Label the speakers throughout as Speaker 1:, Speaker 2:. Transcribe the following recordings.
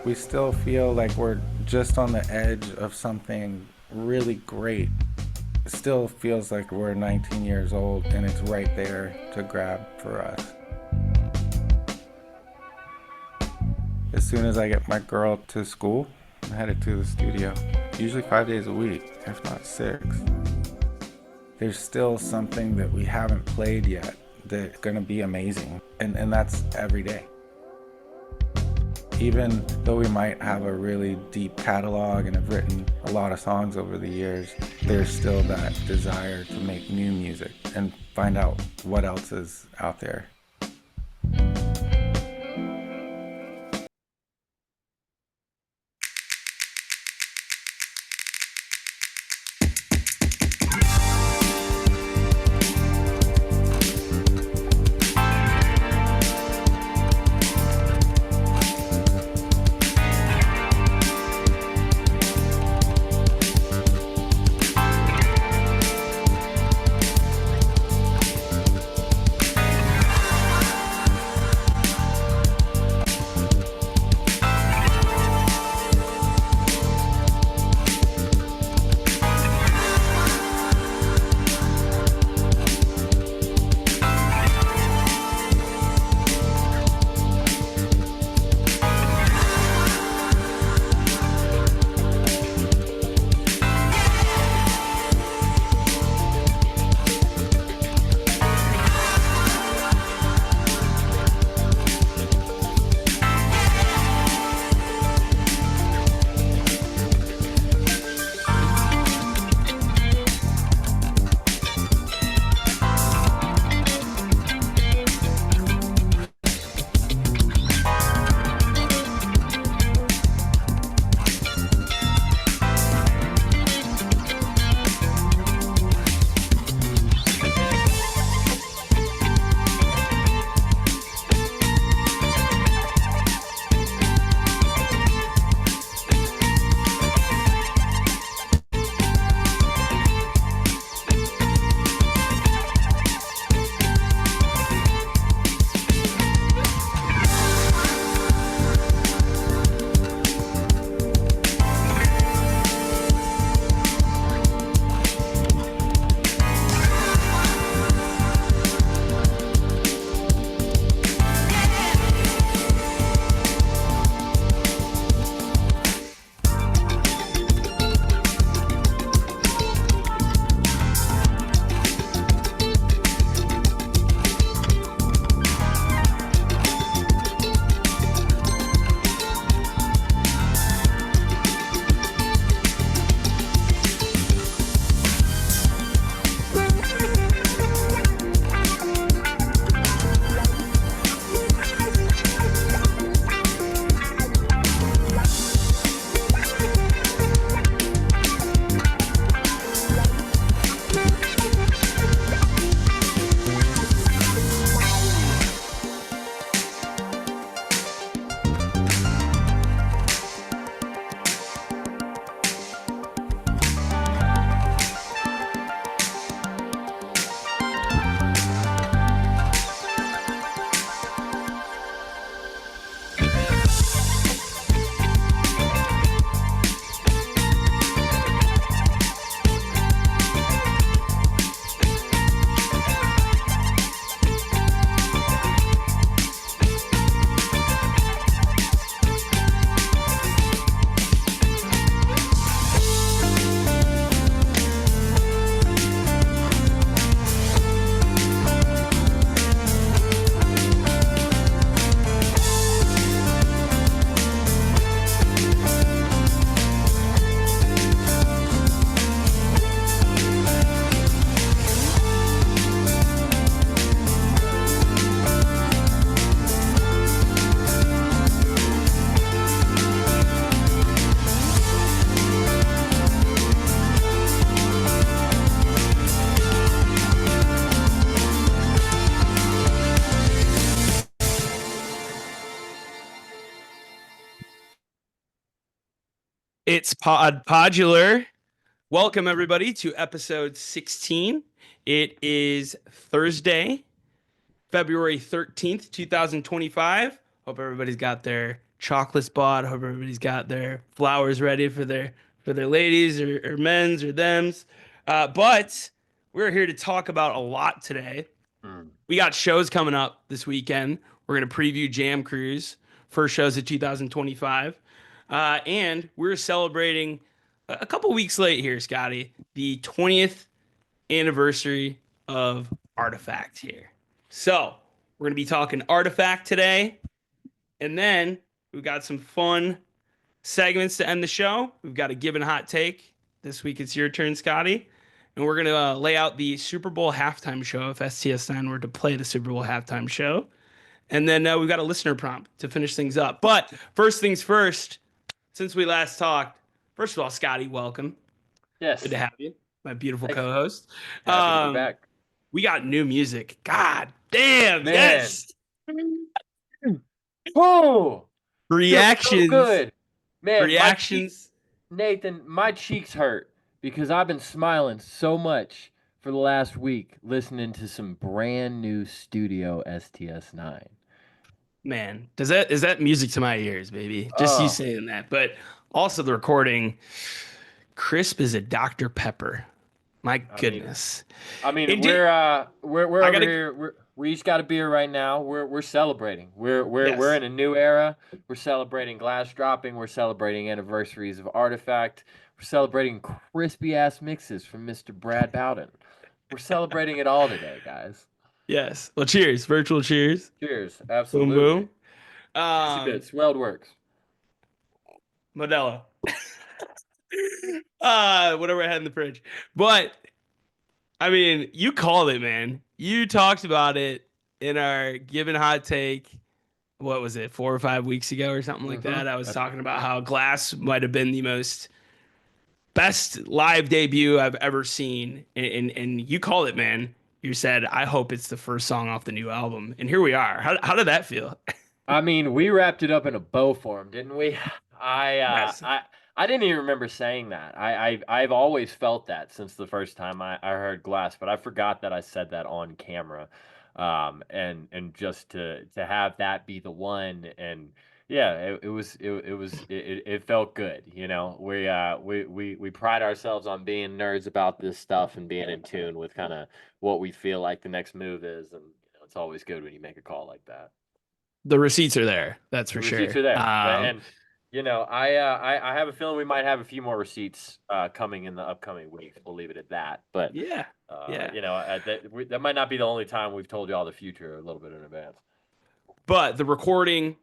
Speaker 1: We still feel like we're just on the edge of something really great. It still feels like we're 19 years old and it's right there to grab for us. As soon as I get my girl to school, I'm headed to the studio. Usually 5 days a week, if not 6. There's still something that we haven't played yet that's gonna be amazing. And that's every day. Even though we might have a really deep catalog and have written a lot of songs over the years, there's still that desire to make new music and find out what else is out there.
Speaker 2: It's Podular. Welcome, everybody, to episode 16. It is Thursday, February 13th, 2025. Hope everybody's got their chocolates bought. Hope everybody's got their flowers ready for their ladies or men's or them's. But we're here to talk about a lot today.
Speaker 3: Mm.
Speaker 2: We got shows coming up this weekend. We're going to preview Jam Cruise, first shows of 2025. And we're celebrating a couple weeks late here, Scotty, the 20th anniversary of Artifact here. So we're going to be talking Artifact today. And then we've got some fun segments to end the show. We've got a given hot take. This week it's your turn, Scotty. And we're going to lay out the Super Bowl halftime show if STS9 were to play the Super Bowl halftime show. And then we've got a listener prompt to finish things up. But first things first, since we last talked, first of all, Scotty, welcome.
Speaker 3: Yes.
Speaker 2: Good to have you, my beautiful
Speaker 3: Thanks.
Speaker 2: co-host.
Speaker 3: Happy to be back.
Speaker 2: We got new music. God damn,
Speaker 3: Man.
Speaker 2: yes.
Speaker 3: Oh,
Speaker 2: Reactions.
Speaker 3: so good. Man,
Speaker 2: Reactions.
Speaker 3: Nathan, my cheeks hurt because I've been smiling so much for the last week listening to some brand new studio STS9.
Speaker 2: Man, is that music to my ears, baby? Just you
Speaker 3: Oh.
Speaker 2: saying that. But also the recording, crisp as a Dr. Pepper. My goodness.
Speaker 3: I mean,
Speaker 2: And
Speaker 3: we're over
Speaker 2: gotta-
Speaker 3: here. We each got a beer right now. We're celebrating. We're
Speaker 2: Yes.
Speaker 3: in a new era. We're celebrating glass dropping. We're celebrating anniversaries of Artifact. We're celebrating crispy ass mixes from Mr. Brad Bowden. We're celebrating it all today, guys.
Speaker 2: Yes. Well, cheers. Virtual cheers.
Speaker 3: Cheers.
Speaker 2: Boom,
Speaker 3: Absolutely.
Speaker 2: boom.
Speaker 3: Swelled works.
Speaker 2: Modelo. Whatever I had in the fridge. But I mean, you called it, man. You talked about it in our given hot take. What was it, 4 or 5 weeks ago or something like that? I was talking about how Glass might have been the best live debut I've ever seen. And you called it, man. You said, I hope it's the first song off the new album. And here we are. How did that feel?
Speaker 3: I mean, we wrapped it up in a bow form, didn't we?
Speaker 2: Yes.
Speaker 3: I didn't even remember saying that. I've always felt that since the first time I heard Glass, but I forgot that I said that on camera. And just to have that be the one, and yeah, it felt good. You know, we pride ourselves on being nerds about this stuff and being in tune with kind of what we feel like the next move is, and it's always good when you make a call like that.
Speaker 2: The receipts are there. That's for sure.
Speaker 3: Receipts are there, and you know, I have a feeling we might have a few more receipts coming in the upcoming weeks. We'll leave it at that. But
Speaker 2: yeah.
Speaker 3: you know, that might not be the only time we've told you all the future a little bit in advance.
Speaker 2: But the recording,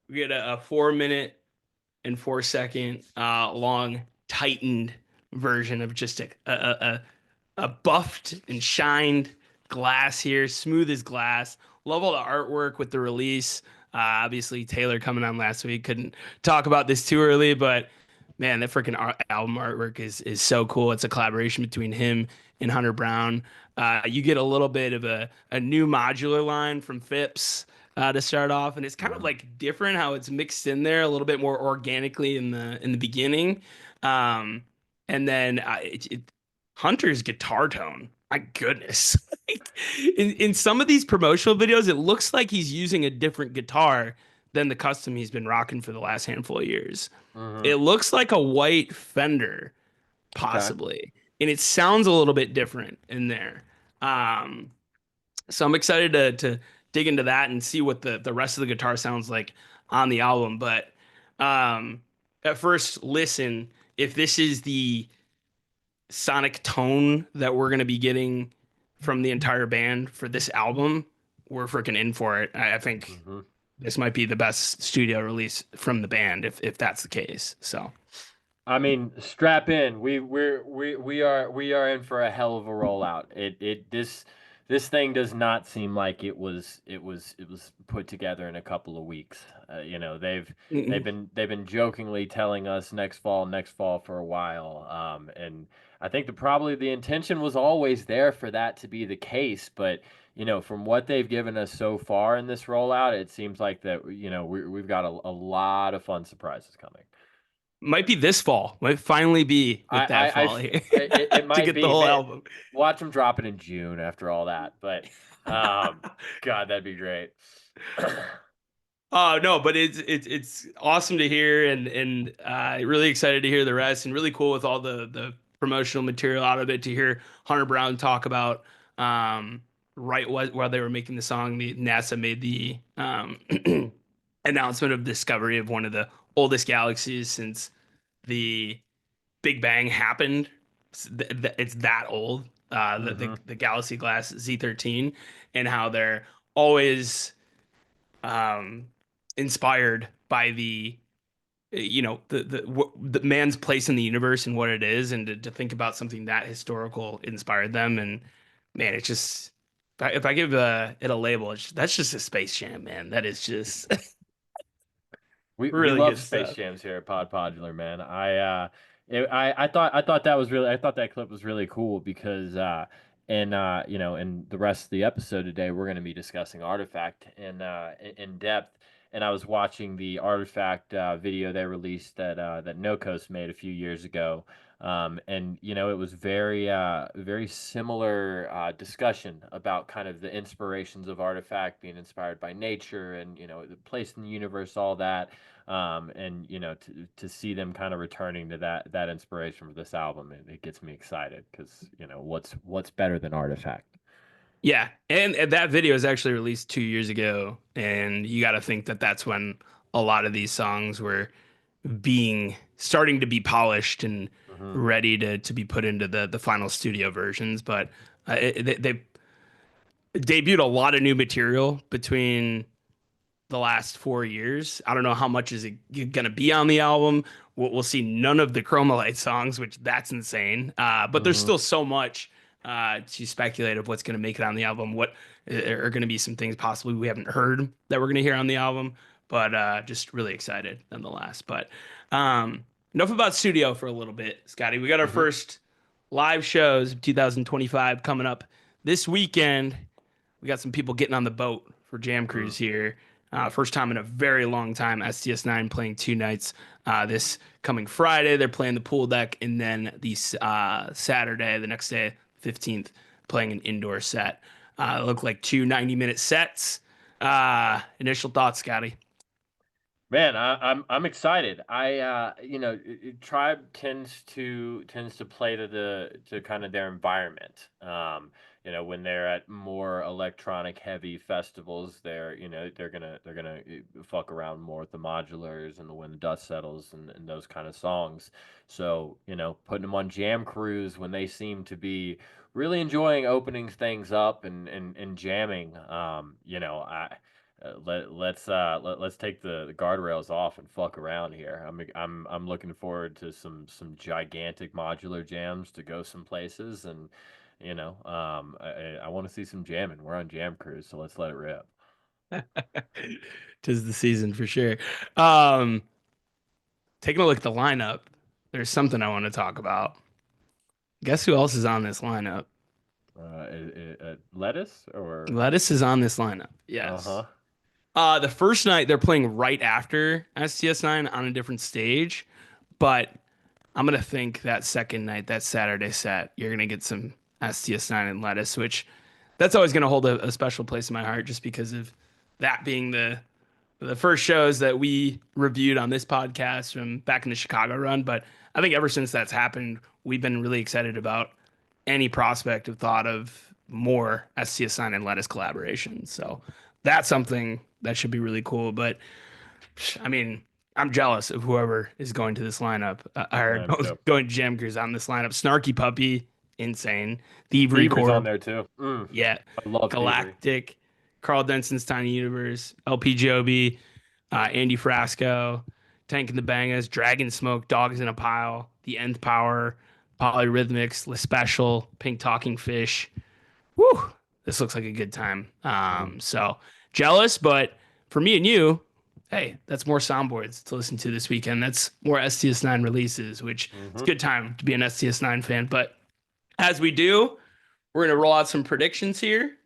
Speaker 2: we get a 4-minute and 4-second long tightened version of just a buffed and shined Glass here, smooth as glass. Love all the artwork with the release. Obviously, Taylor coming on last week, couldn't talk about this too early, but man, that freaking album artwork is so cool. It's a collaboration between him and Hunter Brown. You get a little bit of a new modular line from Phipps to start off, and it's kind of like different how it's mixed in there a little bit more organically in the beginning, and then Hunter's guitar tone. My goodness. in some of these promotional videos, it looks like he's using a different guitar than the custom he's been rocking for the last handful of years. It looks like a white Fender, possibly. Okay. And it sounds a little bit different in there. So I'm excited to dig into that and see what the rest of the guitar sounds like on the album. But at first listen, if this is the sonic tone that we're going to be getting from the entire band for this album, we're freaking in for it. I think this might be the best studio release from the band if that's the case. So
Speaker 3: I mean, strap in. We are in for a hell of a rollout. This thing does not seem like it was put together in a couple of weeks. You know, they've been jokingly telling us next fall for a while. And I think the intention was always there for that to be the case, but you know, from what they've given us so far in this rollout, it seems like that, you know, we've got a lot of fun surprises coming.
Speaker 2: Might be this fall. Might finally be with that fall here.
Speaker 3: It might
Speaker 2: to get
Speaker 3: be
Speaker 2: the whole
Speaker 3: man,
Speaker 2: album.
Speaker 3: Watch them drop it in June after all that. But God, that'd be great.
Speaker 2: No, but it's awesome to hear, and really excited to hear the rest, and really cool with all the promotional material out of it to hear Hunter Brown talk about right while they were making the song, the NASA made the announcement of discovery of one of the oldest galaxies since the Big Bang happened. It's that old.
Speaker 3: Mm-hmm.
Speaker 2: The Galaxy Glass Z13, and how they're always um, inspired by the man's place in the universe and what it is, and to think about something that historical inspired them. And man, it's just if I give it a label, that's just a Space Jam, man. That is just
Speaker 3: We
Speaker 2: really
Speaker 3: love
Speaker 2: good
Speaker 3: space
Speaker 2: stuff.
Speaker 3: jams here at Pod Podular, man. I thought that was really, I thought that clip was really cool because in the rest of the episode today we're going to be discussing Artifact in depth. And I was watching the Artifact video they released that No Coast made a few years ago. And it was very similar discussion about kind of the inspirations of Artifact being inspired by nature and the place in the universe, all that. And to see them kind of returning to that inspiration for this album, it gets me excited because what's better than Artifact.
Speaker 2: Yeah, and that video was actually released 2 years ago, and you got to think that that's when a lot of these songs were being starting to be polished and
Speaker 3: Hmm.
Speaker 2: ready to be put into the final studio versions. But they debuted a lot of new material between the last 4 years. I don't know how much is it going to be on the album. We'll see none of the Chromolite songs, which that's insane. But there's
Speaker 3: Hmm.
Speaker 2: still so much to speculate of what's going to make it on the album. What are going to be some things possibly we haven't heard that we're going to hear on the album. But just really excited nonetheless. But um, enough about studio for a little bit, Scotty. We got our
Speaker 3: Hmm.
Speaker 2: first live shows of 2025 coming up this weekend. We got some people getting on the boat for Jam Cruise here. First time in a very long time. STS9 playing 2 nights. This coming Friday, they're playing the pool deck, and then the Saturday, the next day, 15th, playing an indoor set. Look like two 90-minute sets. Initial thoughts, Scotty.
Speaker 3: Man, I'm excited. Tribe tends to play to kind of their environment. When they're at more electronic heavy festivals, they're gonna fuck around more with the modulars and the When the Dust Settles and those kind of songs. So putting them on Jam Cruise when they seem to be really enjoying opening things up and jamming. Let's take the guardrails off and fuck around here. I'm looking forward to some gigantic modular jams to go some places, and I want to see some jamming. We're on Jam Cruise, so let's let it rip.
Speaker 2: Tis the season for sure. Um, Taking a look at the lineup, there's something I want to talk about. Guess who else is on this lineup?
Speaker 3: Lettuce or
Speaker 2: Lettuce is on this lineup.
Speaker 3: uh
Speaker 2: Yes.
Speaker 3: huh.
Speaker 2: The first night they're playing right after STS9 on a different stage, but I'm gonna think that second night, that Saturday set, you're gonna get some STS9 and Lettuce, which that's always gonna hold a special place in my heart, just because of that being the first shows that we reviewed on this podcast from back in the Chicago run. But I think ever since that's happened, we've been really excited about any prospect of thought of more STS9 and Lettuce collaboration. So that's something that should be really cool. But I mean, I'm jealous of whoever is going to this lineup
Speaker 3: I
Speaker 2: or
Speaker 3: am too.
Speaker 2: going to Jam Cruise on this lineup. Snarky Puppy, insane. Thievery
Speaker 3: Thievery's on
Speaker 2: Corp,
Speaker 3: there too.
Speaker 2: yeah.
Speaker 3: I love Thievery.
Speaker 2: Galactic, Carl Denson's Tiny Universe, LPGOB, Andy Frasco, Tank and the Bangas, Dragon Smoke, Dogs in a Pile, The Nth Power, Polyrhythmics, Le Special, Pink Talking Fish. Whew, this looks like a good time.
Speaker 3: Mm-hmm.
Speaker 2: So jealous, but for me and you, hey, that's more soundboards to listen to this weekend. That's more STS9 releases, which it's a
Speaker 3: Mm-hmm.
Speaker 2: good time to be an STS9 fan. But as we do, we're gonna roll out some predictions here.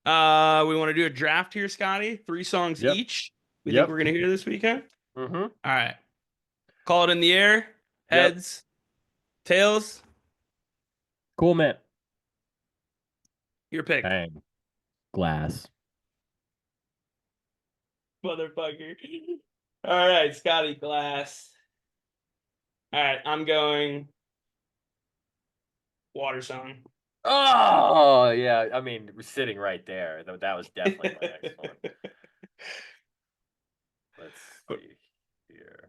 Speaker 2: We want to do a draft here, Scotty. 3 songs
Speaker 3: Yep.
Speaker 2: each. We think
Speaker 3: Yep.
Speaker 2: we're gonna hear this weekend.
Speaker 3: Mm-hmm.
Speaker 2: All right. Call it in the air.
Speaker 3: Yep.
Speaker 2: Heads, tails.
Speaker 3: Cool, man.
Speaker 2: Your pick.
Speaker 3: Bang. Glass.
Speaker 2: Motherfucker. All right, Scotty Glass. All right, I'm going Water Song.
Speaker 3: Oh yeah, I mean, we're sitting right there. That was definitely my next one. Let's see here.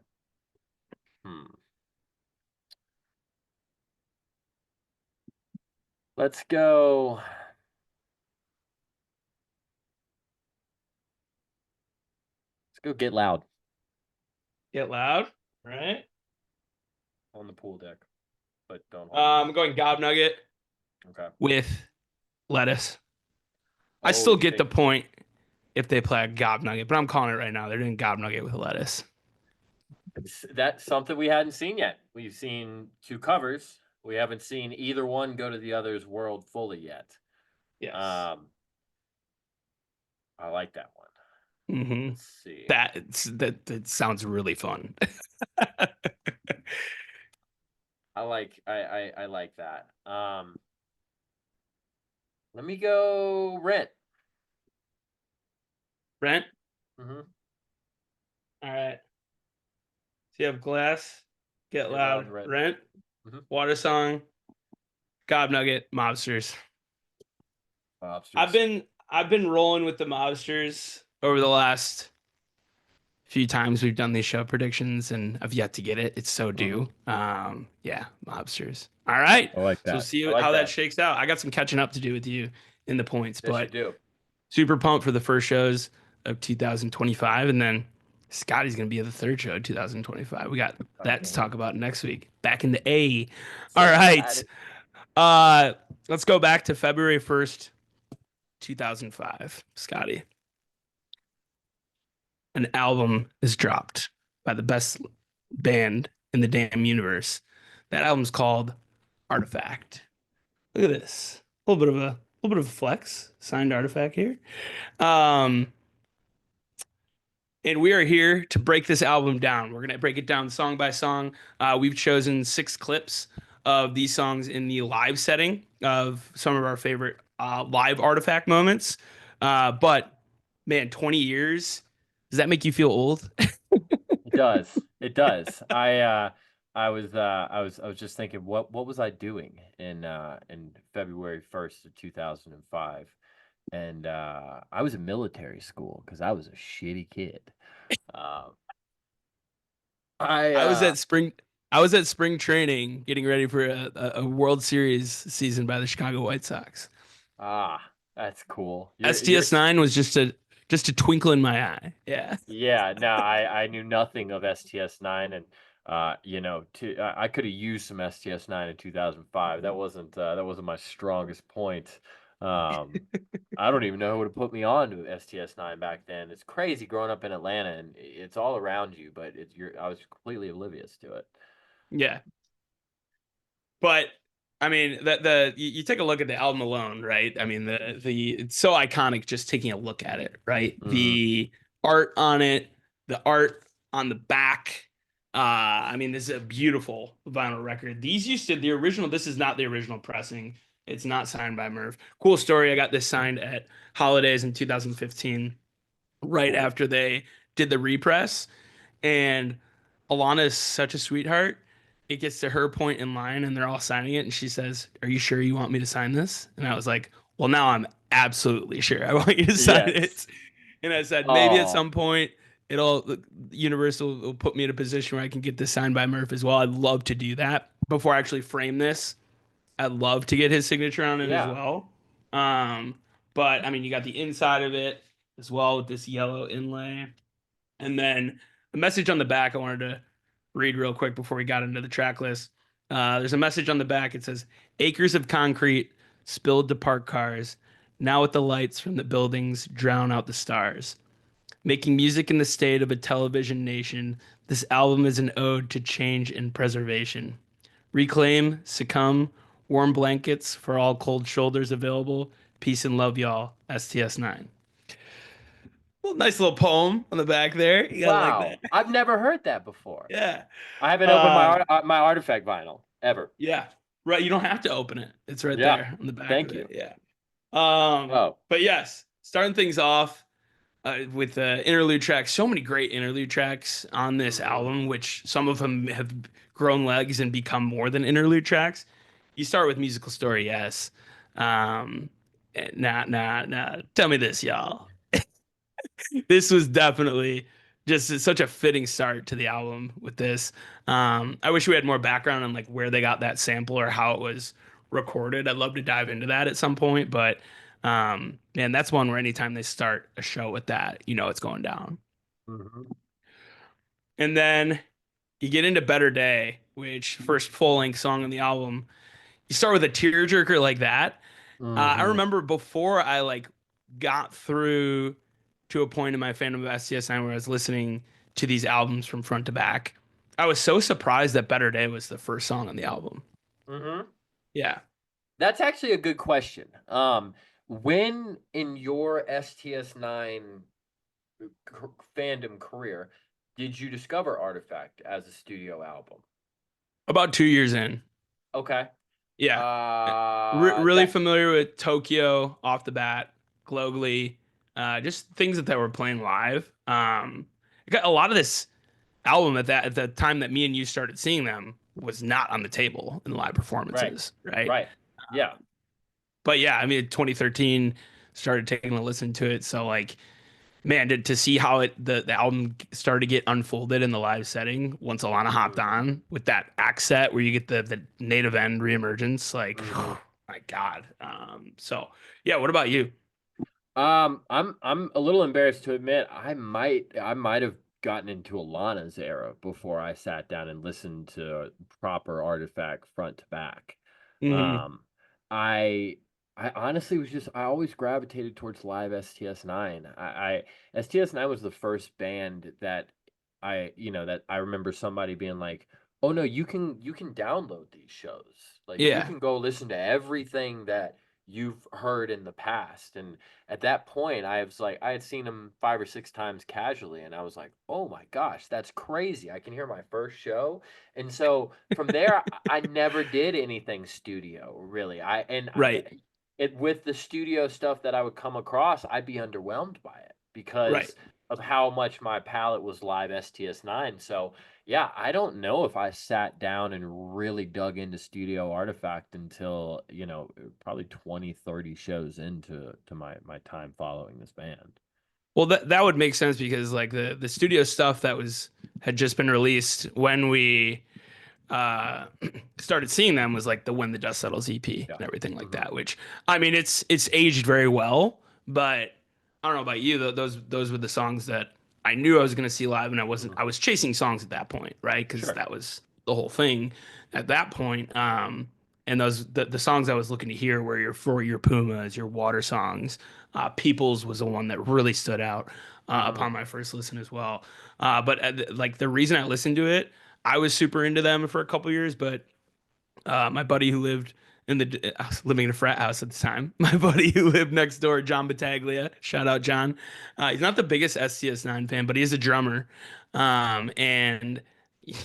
Speaker 3: Let's go. Let's go Get Loud
Speaker 2: Get Loud, right?
Speaker 3: on the pool deck, but don't hold.
Speaker 2: I'm going Gob Nugget
Speaker 3: Okay.
Speaker 2: with Lettuce. I
Speaker 3: Oh,
Speaker 2: still
Speaker 3: you
Speaker 2: get the
Speaker 3: think
Speaker 2: point if they play a Gob Nugget, but I'm calling it right now. They're doing Gob Nugget with Lettuce.
Speaker 3: that's something we hadn't seen yet? We've seen 2 covers. We haven't seen either one go to the other's world fully yet.
Speaker 2: Yes.
Speaker 3: I like that one.
Speaker 2: Mm-hmm.
Speaker 3: Let's see.
Speaker 2: That sounds really fun.
Speaker 3: I like that. Let me go Rent.
Speaker 2: Rent.
Speaker 3: Mm-hmm.
Speaker 2: All right. So you have Glass, Get Loud, Rent, Water Song, Gob Nugget, Mobsters.
Speaker 3: Mobsters.
Speaker 2: I've been rolling with the Mobsters over the last few times we've done these show predictions, and I've yet to get it. It's so due. Yeah, Mobsters. All right.
Speaker 3: I like
Speaker 2: So we'll
Speaker 3: that.
Speaker 2: see
Speaker 3: I like
Speaker 2: how that
Speaker 3: that.
Speaker 2: shakes out. I got some catching up to do with you in the points,
Speaker 3: Yes, you
Speaker 2: but
Speaker 3: do.
Speaker 2: super pumped for the first shows of 2025, and then Scotty's gonna be at the third show of 2025. We got that to talk about next week. Back in the A. All right. Let's go back to February 1st, 2005. Scotty. An album is dropped by the best band in the damn universe. That album's called Artifact. Look at this. A little bit of a flex. Signed Artifact here. Um, and we are here to break this album down. We're gonna break it down song by song. We've chosen 6 clips of these songs in the live setting of some of our favorite live Artifact moments. But man, 20 years. Does that make you feel old?
Speaker 3: It does. It does. I was just thinking, what was I doing in February 1st of 2005? And I was in military school because I was a shitty kid. Uh, I
Speaker 2: I was at spring. I was at spring training, getting ready for a World Series season by the Chicago White Sox.
Speaker 3: ah, that's cool. You're
Speaker 2: STS 9 was just a twinkle in my eye. Yeah.
Speaker 3: Yeah, no, I knew nothing of STS 9, and I could have used some STS 9 in 2005. That wasn't my strongest point. Um, I don't even know who would have put me on to STS 9 back then. It's crazy growing up in Atlanta, and it's all around you, but I was completely oblivious to it.
Speaker 2: Yeah. But I mean, you take a look at the album alone, right? I mean, the it's so iconic just taking a look at it, right?
Speaker 3: Mhm.
Speaker 2: The art on it, the art on the back. I mean, this is a beautiful vinyl record. The original. This is not the original pressing. It's not signed by Merv. Cool story. I got this signed at Holidays in 2015, right
Speaker 3: Cool.
Speaker 2: after they did the repress. And Alana is such a sweetheart. It gets to her point in line and they're all signing it. And she says, "Are you sure you want me to sign this?" And I was like, "Well, now I'm absolutely sure I want you to sign
Speaker 3: Yes.
Speaker 2: it." And I said, "Maybe at
Speaker 3: Oh,
Speaker 2: some point the universe will put me in a position where I can get this signed by Murph as well. I'd love to do that before I actually frame this. I'd love to get his signature on it as
Speaker 3: yeah.
Speaker 2: well." Um, but I mean, you got the inside of it as well with this yellow inlay. And then the message on the back I wanted to read real quick before we got into the track list. There's a message on the back. It says, "Acres of concrete spilled to park cars. Now with the lights from the buildings drown out the stars. Making music in the state of a television nation, this album is an ode to change and preservation. Reclaim, succumb, warm blankets for all cold shoulders available. Peace and love, y'all. STS 9." Well, nice little poem on the back there. You gotta like that.
Speaker 3: Wow. I've never heard that before.
Speaker 2: Yeah.
Speaker 3: I haven't opened
Speaker 2: Uh,
Speaker 3: my artifact vinyl ever.
Speaker 2: yeah. Right. You don't have to open it. It's right
Speaker 3: Yeah.
Speaker 2: there on the back
Speaker 3: Thank
Speaker 2: of it.
Speaker 3: you.
Speaker 2: Yeah.
Speaker 3: Oh,
Speaker 2: But yes, starting things off, with the interlude tracks. So many great interlude tracks on this
Speaker 3: Mm-hmm.
Speaker 2: album, which some of them have grown legs and become more than interlude tracks. You start with musical story, yes. Um, nah. Tell me this, y'all. This was definitely just such a fitting start to the album with this. I wish we had more background on like where they got that sample or how it was recorded. I'd love to dive into that at some point, but man, that's one where anytime they start a show with that, you know it's going down.
Speaker 3: Mm-hmm.
Speaker 2: And then you get into Better Day, which first full-length song on the album. You start with a tearjerker like that. I
Speaker 3: Mm-hmm.
Speaker 2: remember before I like got through to a point in my fandom of STS9 where I was listening to these albums from front to back. I was so surprised that Better Day was the first song on the album.
Speaker 3: Mm-hmm.
Speaker 2: Yeah.
Speaker 3: That's actually a good question. When in your STS9 fandom career did you discover Artifact as a studio album?
Speaker 2: About 2 years in.
Speaker 3: Okay.
Speaker 2: Yeah. Really
Speaker 3: That
Speaker 2: familiar with Tokyo off the bat, Globally, just things that they were playing live. I got a lot of this album at the time that me and you started seeing them was not on the table in live
Speaker 3: right,
Speaker 2: performances, right?
Speaker 3: right, yeah.
Speaker 2: But yeah, I mean, 2013 started taking a listen to it, so like, man, to see how the album started to get unfolded in the live setting once Alana hopped
Speaker 3: Mm-hmm.
Speaker 2: on with that axe set where you get the native end reemergence, like,
Speaker 3: Mm-hmm.
Speaker 2: my God. So yeah, what about you?
Speaker 3: I'm a little embarrassed to admit I might have gotten into Alana's era before I sat down and listened to proper Artifact front to back.
Speaker 2: Hmm.
Speaker 3: Um, I I honestly was just I always gravitated towards live STS9. I STS9 was the first band that that I remember somebody being like, "Oh no, you can download these shows. Like you
Speaker 2: Yeah,
Speaker 3: can go listen to everything that you've heard in the past." And at that point, I was like, I had seen them 5 or 6 times casually, and I was like, "Oh my gosh, that's crazy! I can hear my first show." And so from there, I never did anything studio really.
Speaker 2: right,
Speaker 3: It with the studio stuff that I would come across, I'd be underwhelmed by it
Speaker 2: right.
Speaker 3: because of how much my palette was live STS9. So yeah, I don't know if I sat down and really dug into Studio Artifact until, probably 20, 30 shows into my time following this band.
Speaker 2: Well, that would make sense because like the studio stuff that was had just been released when we uh started seeing them was like the When the Dust Settles EP
Speaker 3: Yeah.
Speaker 2: and everything like
Speaker 3: Hmm.
Speaker 2: that, which I mean it's aged very well, but I don't know about you, those were the songs that I knew I was going to see live, and
Speaker 3: Hmm.
Speaker 2: I was chasing songs at that point, right? Because
Speaker 3: Sure.
Speaker 2: that was the whole thing at that point. And the songs I was looking to hear were your For Your Pumas, your Water songs. People's was the one that really stood out
Speaker 3: Hmm.
Speaker 2: upon my first listen as well. But like the reason I listened to it, I was super into them for a couple years, but my buddy who lived I was living in a frat house at the time. My buddy who lived next door, John Battaglia, shout out John. He's not the biggest STS9 fan, but he is a drummer. And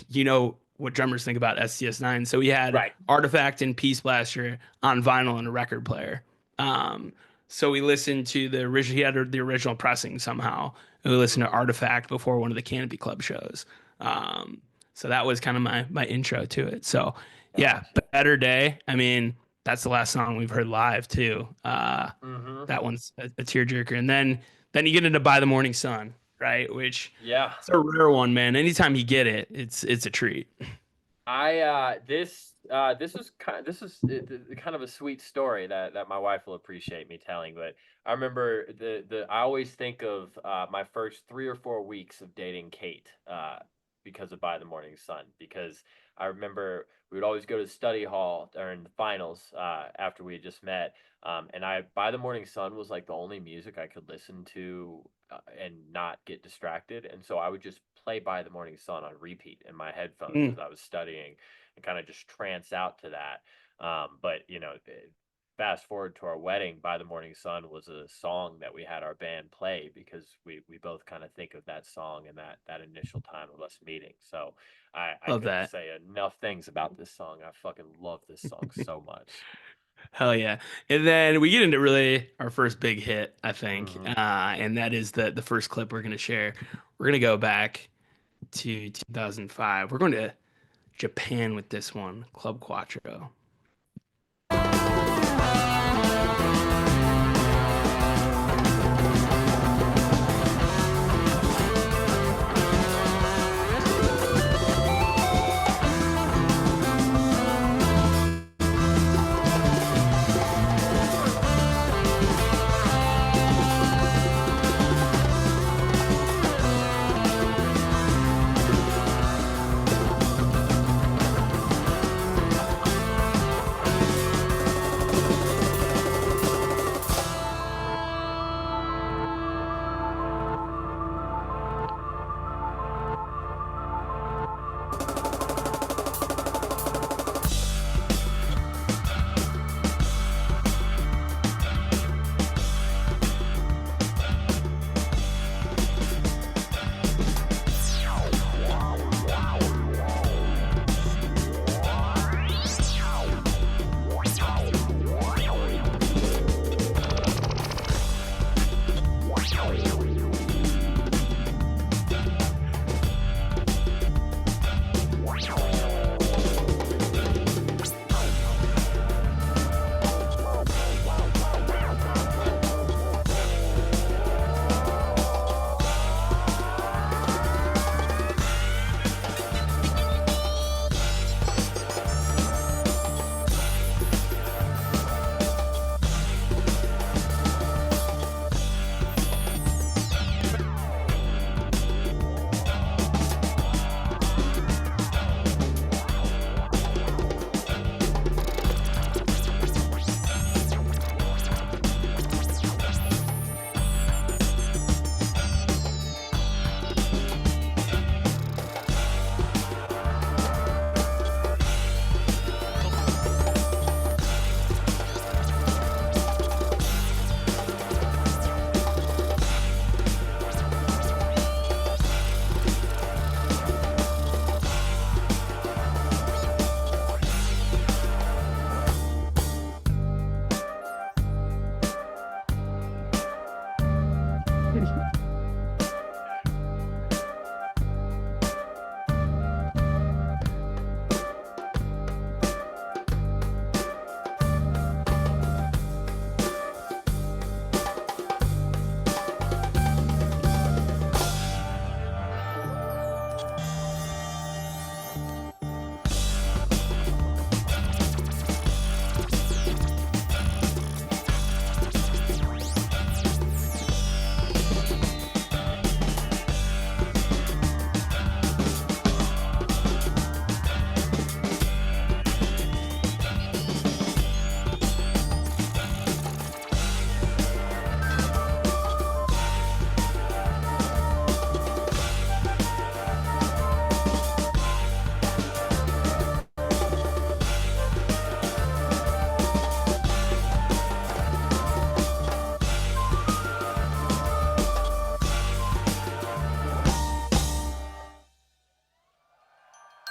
Speaker 2: you know what drummers think about STS9. So he had
Speaker 3: Right.
Speaker 2: Artifact and Peace Blaster on vinyl and a record player. Um, so we listened to the original. He had the original pressing somehow. And we listened to
Speaker 3: Hmm.
Speaker 2: Artifact before one of the Canopy Club shows. Um, so that was kind of my intro to it. So yeah,
Speaker 3: Gotcha.
Speaker 2: Better Day. I mean, that's the last song we've heard live too.
Speaker 3: Hmm.
Speaker 2: That one's a tearjerker. And then you get into By the Morning Sun, right? Which
Speaker 3: Yeah.
Speaker 2: it's a rare one, man. Anytime you get it, it's a treat.
Speaker 3: This was kind of a sweet story that my wife will appreciate me telling. But I remember the I always think of my first 3 or 4 weeks of dating Kate because of By the Morning Sun, because I remember we would always go to study hall during the finals after we had just met. And I By the Morning Sun was like the only music I could listen to and not get distracted. And so I would just play By the Morning Sun on repeat in my headphones
Speaker 2: Mm,
Speaker 3: as I was studying and kind of just trance out to that. But fast forward to our wedding, By the Morning Sun was a song that we had our band play because we both kind of think of that song and that initial time of us meeting. So I
Speaker 2: love
Speaker 3: couldn't
Speaker 2: that.
Speaker 3: say enough things about this song. I fucking love this song so much.
Speaker 2: Hell yeah. And then we get into really our first big hit, I think.
Speaker 3: Mhm.
Speaker 2: And that is the first clip we're going to share. We're going to go back to 2005. We're going to Japan with this one, Club Quattro.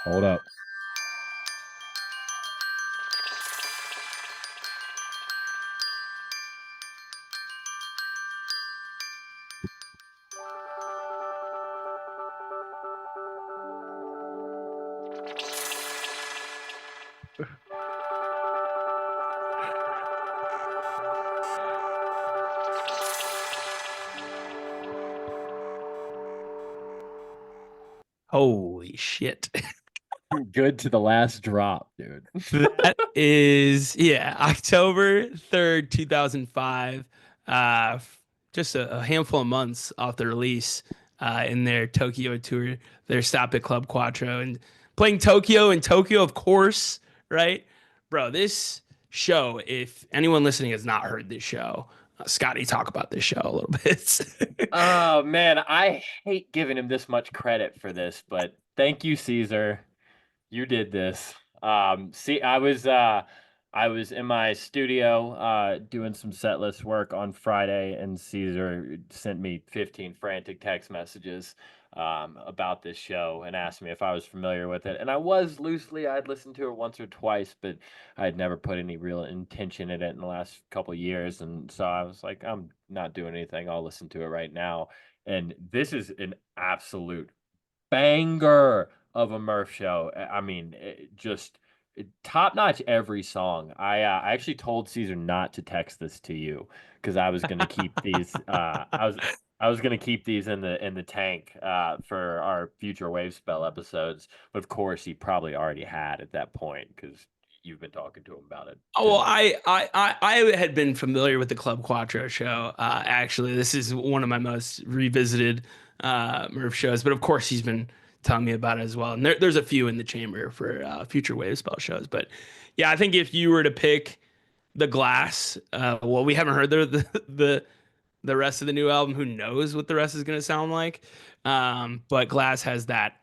Speaker 3: Hold up.
Speaker 2: Holy shit.
Speaker 3: Good to the last drop, dude.
Speaker 2: That is, yeah, October 3rd, 2005. Just a handful of months off the release in their Tokyo tour, their stop at Club Quattro and playing Tokyo and Tokyo, of course, right? Bro, this show, if anyone listening has not heard this show, Scotty, talk about this show a little bit.
Speaker 3: Oh man, I hate giving him this much credit for this, but thank you, Caesar. You did this. See, I was in my studio doing some set list work on Friday, and Caesar sent me 15 frantic text messages about this show and asked me if I was familiar with it, and I was loosely. I'd listened to it once or twice, but I had never put any real intention in it in the last couple years, and so I was like, I'm not doing anything. I'll listen to it right now. And this is an absolute banger of a Murph show. I mean, just top notch every song. I actually told Caesar not to text this to you because I was going to keep these. I was going to keep these in the tank for our future Wave Spell episodes. But of course, he probably already had at that point because you've been talking to him about it
Speaker 2: Oh, well,
Speaker 3: too.
Speaker 2: I had been familiar with the Club Quattro show. Actually, this is one of my most revisited Murph shows. But of course, he's been telling me about it as well. And there's a few in the chamber for future Wave Spell shows. But yeah, I think if you were to pick the Glass, well, we haven't heard the rest of the new album. Who knows what the rest is going to sound like? But Glass has that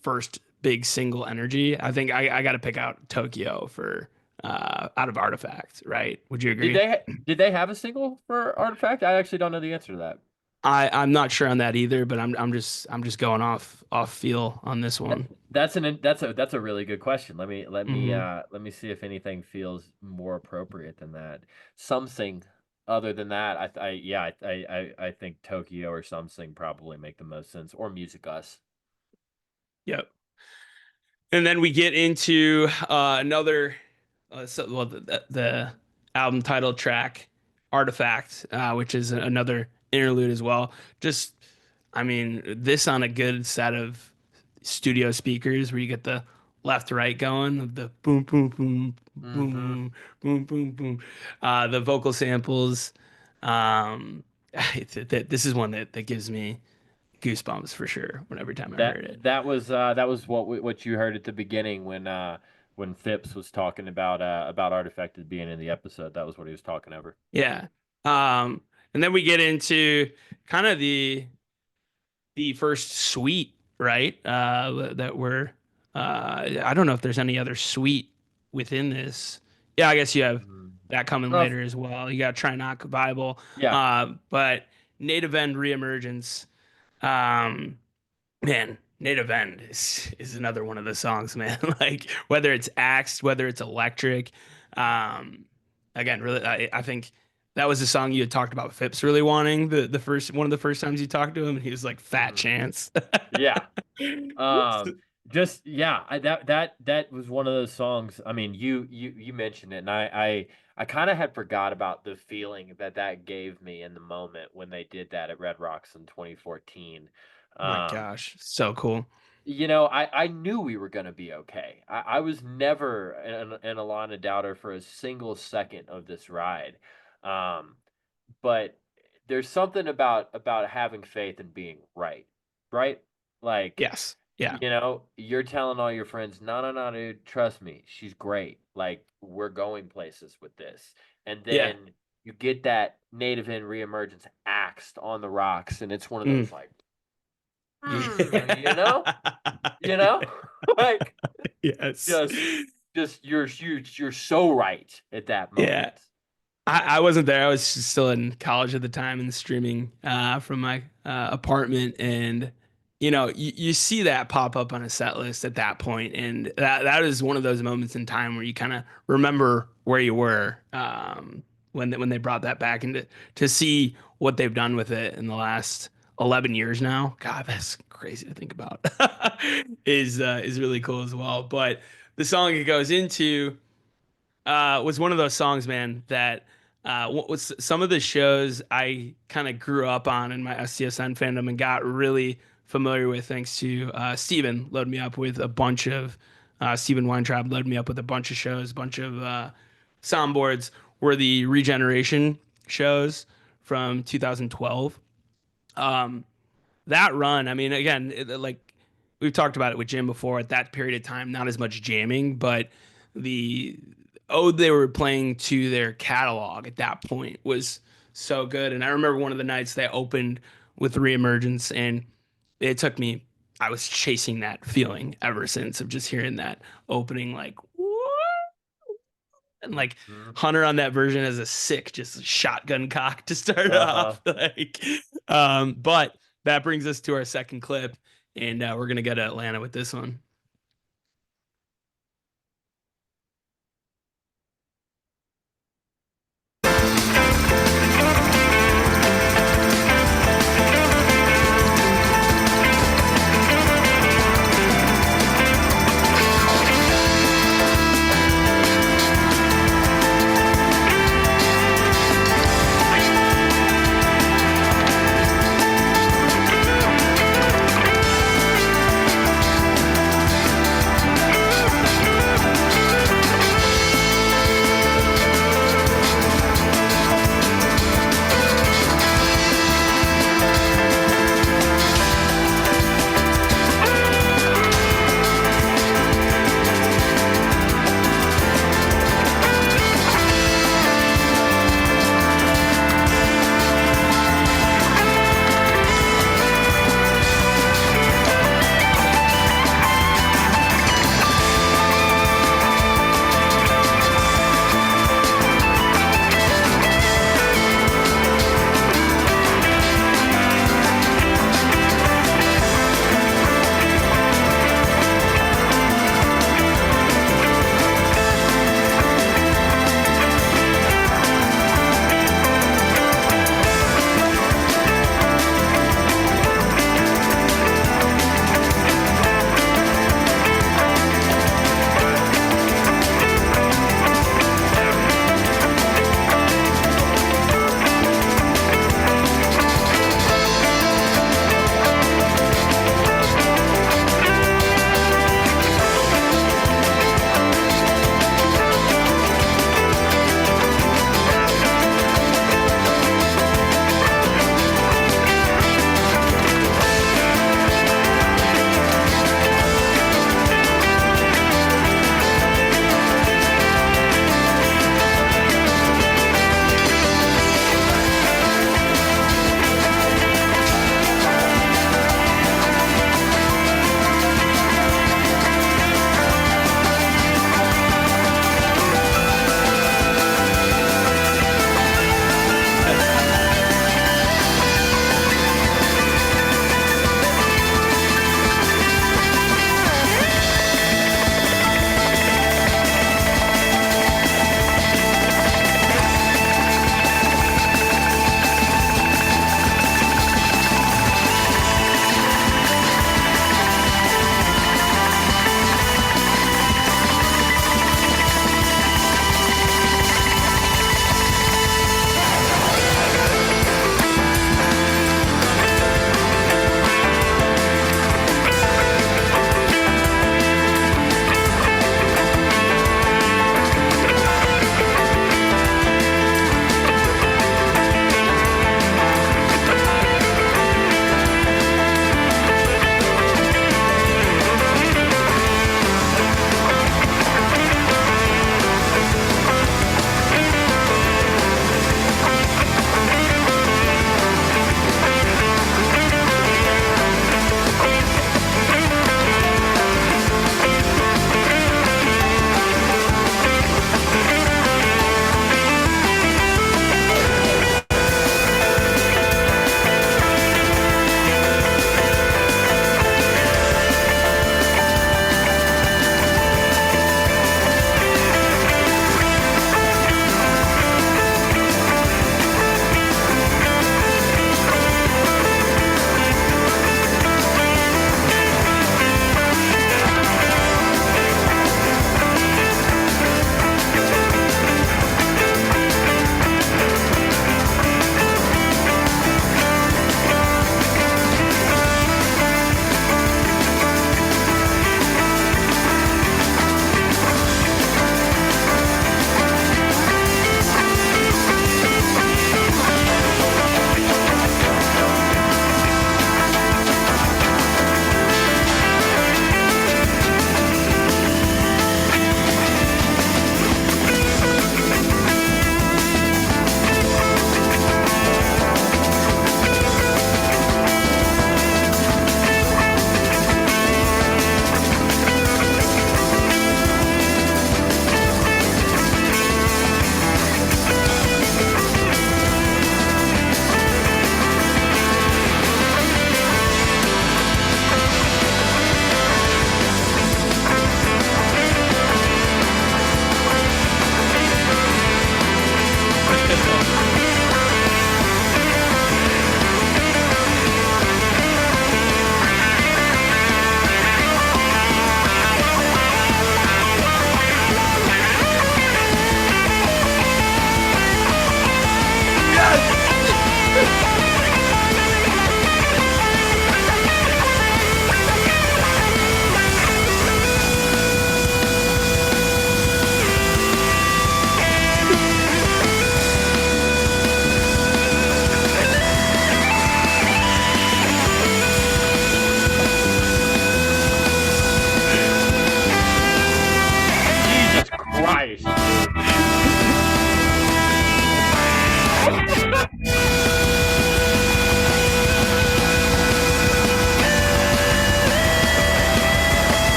Speaker 2: first big single energy. I think I got to pick out Tokyo for out of Artifact, right? Would you agree?
Speaker 3: Did they have a single for Artifact? I actually don't know the answer to that.
Speaker 2: I'm not sure on that either, but I'm just going off feel on this one.
Speaker 3: That's a really good question.
Speaker 2: Hmm.
Speaker 3: Let me see if anything feels more appropriate than that. Something other than that, I think Tokyo or something probably make the most sense, or Music Us.
Speaker 2: Yep. And then we get into another the album title track Artifact, which is another interlude as well. Just I mean, this on a good set of studio speakers where you get the left right going of the boom boom boom
Speaker 3: Mm-hmm.
Speaker 2: boom boom boom boom, the vocal samples. Um, this is one that gives me goosebumps for sure. When every time I heard it.
Speaker 3: That was what you heard at the beginning when Phipps was talking about Artifact as being in the episode. That was what he was talking over.
Speaker 2: Yeah. And then we get into kind of the first suite, right? That we're I don't know if there's any other suite within this. Yeah, I guess you have
Speaker 3: Mm.
Speaker 2: that coming
Speaker 3: Well,
Speaker 2: later as well. You got Trinoc Bible,
Speaker 3: yeah.
Speaker 2: but Native End Reemergence. Um, Man, Native End is another one of the songs, man. Like whether it's axed, whether it's electric. Um, Again, really, I think that was the song you had talked about Phipps really wanting the first one of the first times you talked to him, and he was like Fat
Speaker 3: Mhm.
Speaker 2: Chance.
Speaker 3: Yeah. Um, just yeah, that was one of those songs. I mean, you mentioned it, and I kind of had forgot about the feeling that gave me in the moment when they did that at Red Rocks in 2014.
Speaker 2: My
Speaker 3: Um,
Speaker 2: gosh, so cool.
Speaker 3: I knew we were gonna be okay. I was never an Alana doubter for a single second of this ride. Um, but there's something about having faith and being right, right? Like,
Speaker 2: Yes, yeah,
Speaker 3: you're telling all your friends, no, no, no, dude, trust me, she's great. Like, we're going places with this. And
Speaker 2: yeah.
Speaker 3: then you get that native in reemergence axed on the rocks, and it's one of
Speaker 2: Mm.
Speaker 3: those like, you know,
Speaker 2: Yeah.
Speaker 3: you know, like
Speaker 2: Yes.
Speaker 3: just just you're so right at that
Speaker 2: Yeah.
Speaker 3: moment.
Speaker 2: I wasn't there. I was still in college at the time and streaming from my apartment. And, you see that pop up on a set list at that point. And that is one of those moments in time where you kind of remember where you were when they brought that back and to see what they've done with it in the last 11 years now. God, that's crazy to think about. Is really cool as well. But the song it goes into was one of those songs, man, that was some of the shows I kind of grew up on in my STSN fandom and got really familiar with thanks to Steven loaded me up with a bunch of Steven Weintraub loaded me up with a bunch of shows, bunch of soundboards were the regeneration shows from 2012. Um, that run, I mean, again, like we've talked about it with Jim before, at that period of time, not as much jamming, but the ode they were playing to their catalog at that point was so good. And I remember one of the nights they opened with Reemergence, and it took me, I was chasing that feeling ever since of just hearing that opening, like, what? And like
Speaker 3: Mhm.
Speaker 2: Hunter on that version as a sick, just shotgun cock to start
Speaker 3: Uh-huh.
Speaker 2: off. Like, but that brings us to our second clip. and we're gonna go to Atlanta with this one.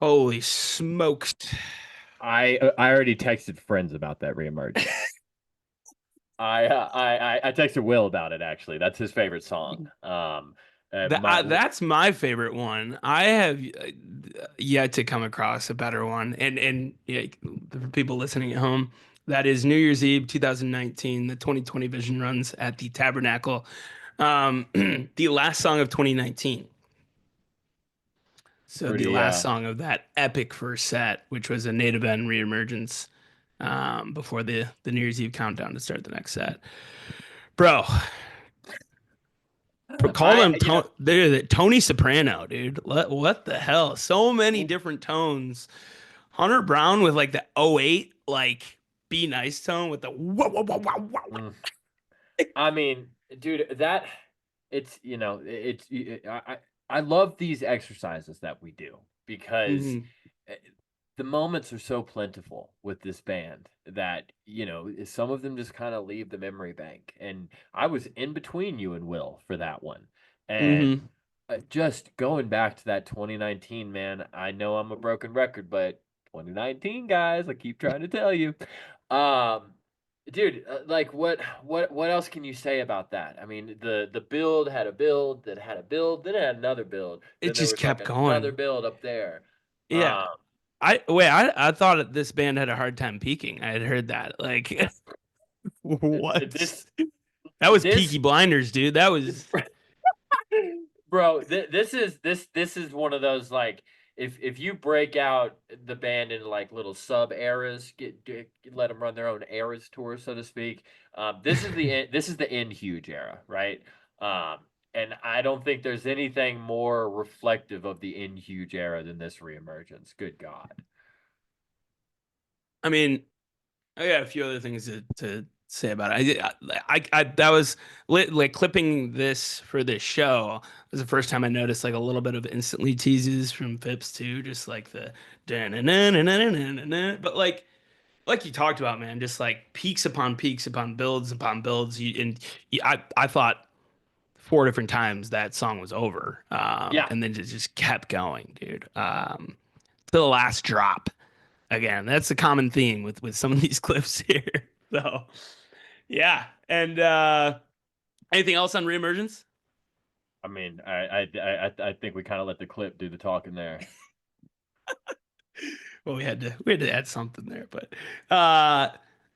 Speaker 2: Holy smokes.
Speaker 3: I already texted friends about that reemergence. I texted Will about it actually. That's his favorite song.
Speaker 2: That's my favorite one. I have yet to come across a better one. And yeah, for people listening at home, that is New Year's Eve 2019. The 2020 Vision runs at the Tabernacle. The last song of 2019. So the
Speaker 3: pretty
Speaker 2: last song of that epic first set, which was a Native End reemergence before the New Year's Eve countdown to start the next set. Bro, call
Speaker 3: I
Speaker 2: them
Speaker 3: you know
Speaker 2: Tony Soprano, dude. What the hell? So many different tones. Hunter Brown with like the '08 like be nice tone with the whoa, whoa, whoa, whoa, whoa.
Speaker 3: mm, I mean, dude, that it's it's I love these exercises that we do because
Speaker 2: Mhm.
Speaker 3: eh, the moments are so plentiful with this band that some of them just kind of leave the memory bank. And I was in between you and Will for that one, and
Speaker 2: Mhm.
Speaker 3: just going back to that 2019, man. I know I'm a broken record, but 2019, guys, I keep trying to tell you. Um, Dude, like what else can you say about that? I mean, the build had a build that had a build, then it had another build,
Speaker 2: It
Speaker 3: then there
Speaker 2: just
Speaker 3: was like
Speaker 2: kept
Speaker 3: another
Speaker 2: going.
Speaker 3: build up there.
Speaker 2: Yeah.
Speaker 3: Um,
Speaker 2: I thought this band had a hard time peaking. I had heard that. Like what?
Speaker 3: this
Speaker 2: That was
Speaker 3: this
Speaker 2: Peaky Blinders, dude. That was
Speaker 3: bro, this is one of those, like, if you break out the band into like little sub eras, let them run their own eras tour, so to speak. This is the end huge era, right? Um, and I don't think there's anything more reflective of the end huge era than this reemergence. Good God.
Speaker 2: I mean, I got a few other things to say about it. That was like clipping this for this show was the first time I noticed like a little bit of instantly teases from Phipps too, just like the but like you talked about, man, just like peaks upon builds upon builds. I thought four different times that song was over,
Speaker 3: Yeah,
Speaker 2: and then it just kept going, dude. To the last drop again. That's a common theme with some of these clips here. So yeah. And anything else on reemergence?
Speaker 3: I mean, I think we kind of let the clip do the talking there.
Speaker 2: Well, we had to add something there, but uh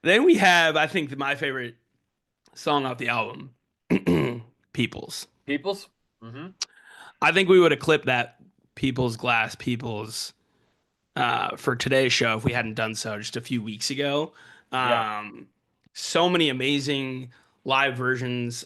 Speaker 2: then we have I think my favorite song off the album, Peoples.
Speaker 3: Peoples. Mm-hmm.
Speaker 2: I think we would have clipped that Peoples for today's show if we hadn't done so just a few weeks ago.
Speaker 3: Yeah.
Speaker 2: Um so many amazing live versions.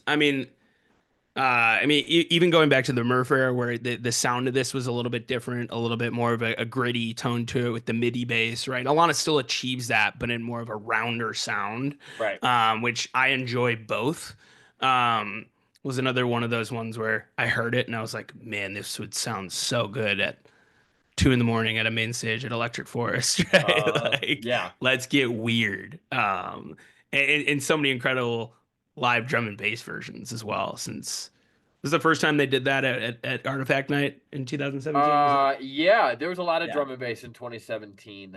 Speaker 2: Even going back to the Murph era, where the sound of this was a little bit different, a little bit more of a gritty tone to it with the MIDI bass, right? Alana still achieves that, but in more of a rounder sound,
Speaker 3: Right.
Speaker 2: which I enjoy both. Um, was another one of those ones where I heard it and I was like, man, this would sound so good at 2 in the morning at a main stage at Electric Forest, right? Like,
Speaker 3: Yeah.
Speaker 2: let's get weird. And so many incredible live drum and bass versions as well. Since this is the first time they did that at Artifact Night in 2017, was it?
Speaker 3: Yeah, there was a lot of
Speaker 2: Yeah.
Speaker 3: drum and bass in 2017.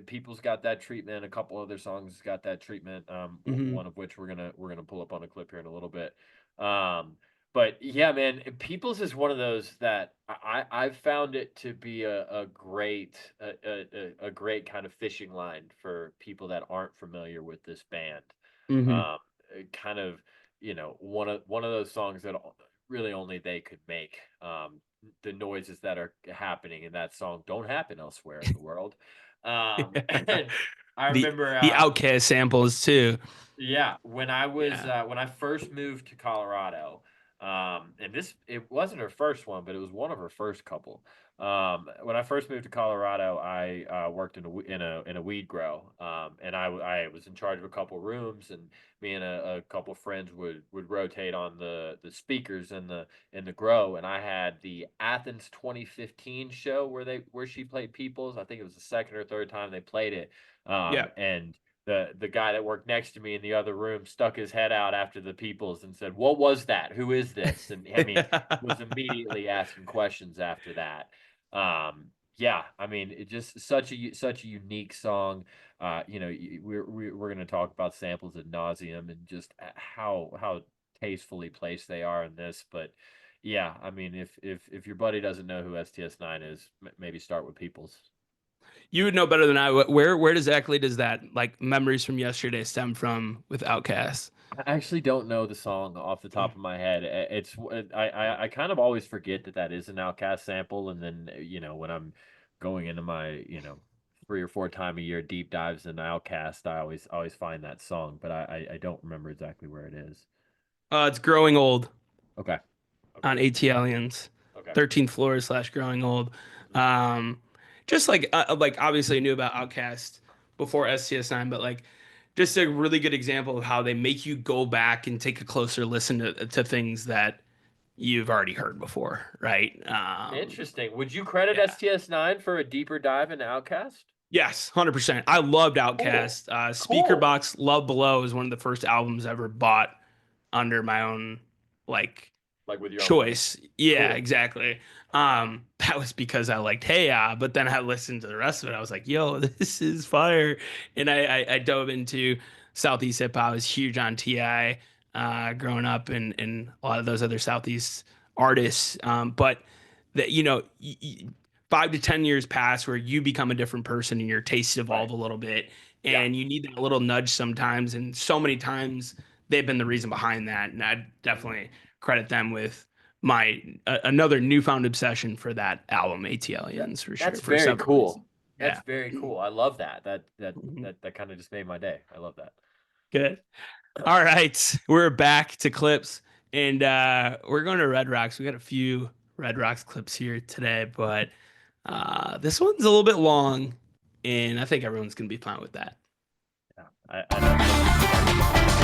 Speaker 3: People's got that treatment. A couple other songs got that treatment.
Speaker 2: Hmm.
Speaker 3: One of which we're gonna pull up on a clip here in a little bit. But yeah, man, People's is one of those that I've found it to be a great kind of fishing line for people that aren't familiar with this band.
Speaker 2: Hmm.
Speaker 3: Kind of, one of those songs that really only they could make. The noises that are happening in that song don't happen elsewhere in the world. And I
Speaker 2: The
Speaker 3: remember,
Speaker 2: the Outcast samples too.
Speaker 3: yeah,
Speaker 2: Yeah.
Speaker 3: when I first moved to Colorado, and it wasn't her first one, but it was one of her first couple. When I first moved to Colorado, I worked in a weed grow, and I was in charge of a couple rooms, and me and a couple friends would rotate on the speakers in the grow, and I had the Athens 2015 show where she played Peoples. I think it was the second or third time they played it,
Speaker 2: Yeah.
Speaker 3: and the guy that worked next to me in the other room stuck his head out after the Peoples and said, "What was that? Who is this?" And I mean, was immediately asking questions after that. Um, Yeah, I mean, it just such a unique song. We're going to talk about samples ad nauseum and just how tastefully placed they are in this. But yeah, I mean, if your buddy doesn't know who STS9 is, maybe start with Peoples.
Speaker 2: You would know better than I. Where exactly does that like memories from yesterday stem from with Outkast?
Speaker 3: I actually don't know the song off the top of my head. I kind of always forget that is an Outcast sample, and then when I'm going into my 3 or 4 time a year deep dives in Outcast, I always find that song, but I don't remember exactly where it is.
Speaker 2: It's Growing Old
Speaker 3: Okay.
Speaker 2: on
Speaker 3: Okay.
Speaker 2: ATLians.
Speaker 3: Okay.
Speaker 2: 13th floor / Growing Old. Um, just like obviously I knew about Outkast before STS9, but like just a really good example of how they make you go back and take a closer listen to things that you've already heard before, right?
Speaker 3: Interesting. Would you credit
Speaker 2: Yeah.
Speaker 3: STS9 for a deeper dive into Outcast?
Speaker 2: Yes, 100%. I loved
Speaker 3: Cool.
Speaker 2: Outkast. Speaker
Speaker 3: Cool.
Speaker 2: Box Love Below is one of the first albums I ever bought under my own like
Speaker 3: Like with your own money.
Speaker 2: choice. Yeah,
Speaker 3: Cool.
Speaker 2: exactly. That was because I liked Hey Ya, but then I listened to the rest of it. I was like, yo, this is fire. And I dove into Southeast hip hop. I was huge on T.I. Growing up and a lot of those other Southeast artists. But that 5 to 10 years pass where you become a different person and your tastes evolve
Speaker 3: Right.
Speaker 2: a little bit.
Speaker 3: Yeah.
Speaker 2: And you need that little nudge sometimes. And so many times they've been the reason behind that. And I definitely credit them with my another newfound obsession for that album, ATLians, for sure.
Speaker 3: That's
Speaker 2: For
Speaker 3: very
Speaker 2: several reasons.
Speaker 3: cool.
Speaker 2: Yeah.
Speaker 3: That's very cool. I love that. That that
Speaker 2: Mhm.
Speaker 3: that kind of just made my day. I love that.
Speaker 2: Good. All right. We're back to clips and we're going to Red Rocks. We got a few Red Rocks clips here today, but this one's a little bit long and I think everyone's going to be fine with that.
Speaker 3: Yeah. I know.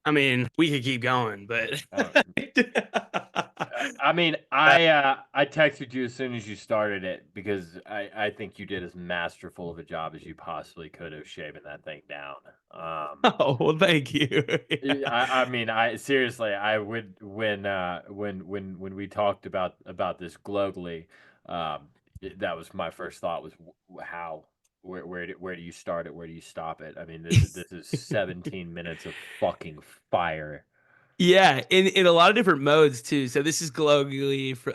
Speaker 2: I mean, we could keep going, but
Speaker 3: Uh, I mean, I texted you as soon as you started it because I think you did as masterful of a job as you possibly could have shaving that thing down.
Speaker 2: oh well, thank you.
Speaker 3: I mean, I seriously, I would when we talked about this globally, that was my first thought was how where do you start it? Where do you stop it? I mean, this is 17 minutes of fucking fire.
Speaker 2: Yeah, in a lot of different modes too. So this is globally for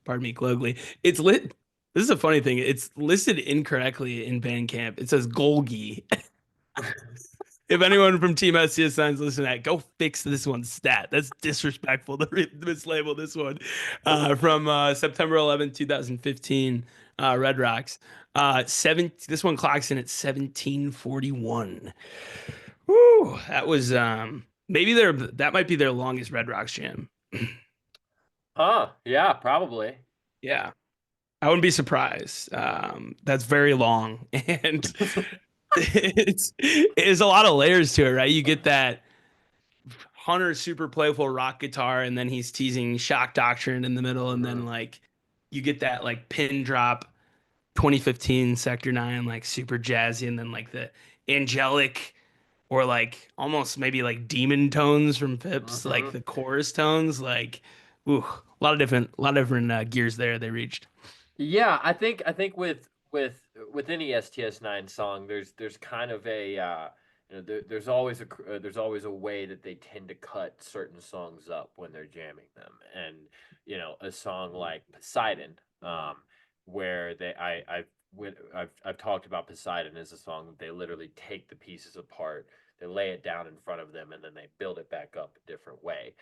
Speaker 2: pardon me, globally. It's lit. This is a funny thing. It's listed incorrectly in Bandcamp. It says Golgi. If anyone from Team SCS Signs listen to that, go fix this one's stat. That's disrespectful to mislabel this one. From September 11th, 2015, Red Rocks. This one clocks in at 1741. Woo, that was maybe that might be their longest Red Rocks jam.
Speaker 3: Huh? Yeah, probably.
Speaker 2: Yeah, I wouldn't be surprised. That's very long, and it's a lot of layers to it, right? You get that Hunter super playful rock guitar, and then he's teasing Shock Doctrine in the middle, and then
Speaker 3: Mhm.
Speaker 2: like you get that like pin drop 2015 Sector 9, like super jazzy, and then like the angelic or like almost maybe like demon tones from Phipps, like
Speaker 3: Mhm.
Speaker 2: the chorus tones, like ooh, a lot of different gears there they reached.
Speaker 3: Yeah, I think with any STS9 song, there's kind of a there's always a way that they tend to cut certain songs up when they're jamming them, and a song like Poseidon, where I've talked about Poseidon as a song that they literally take the pieces apart, they lay it down in front of them, and then they build it back up a different way.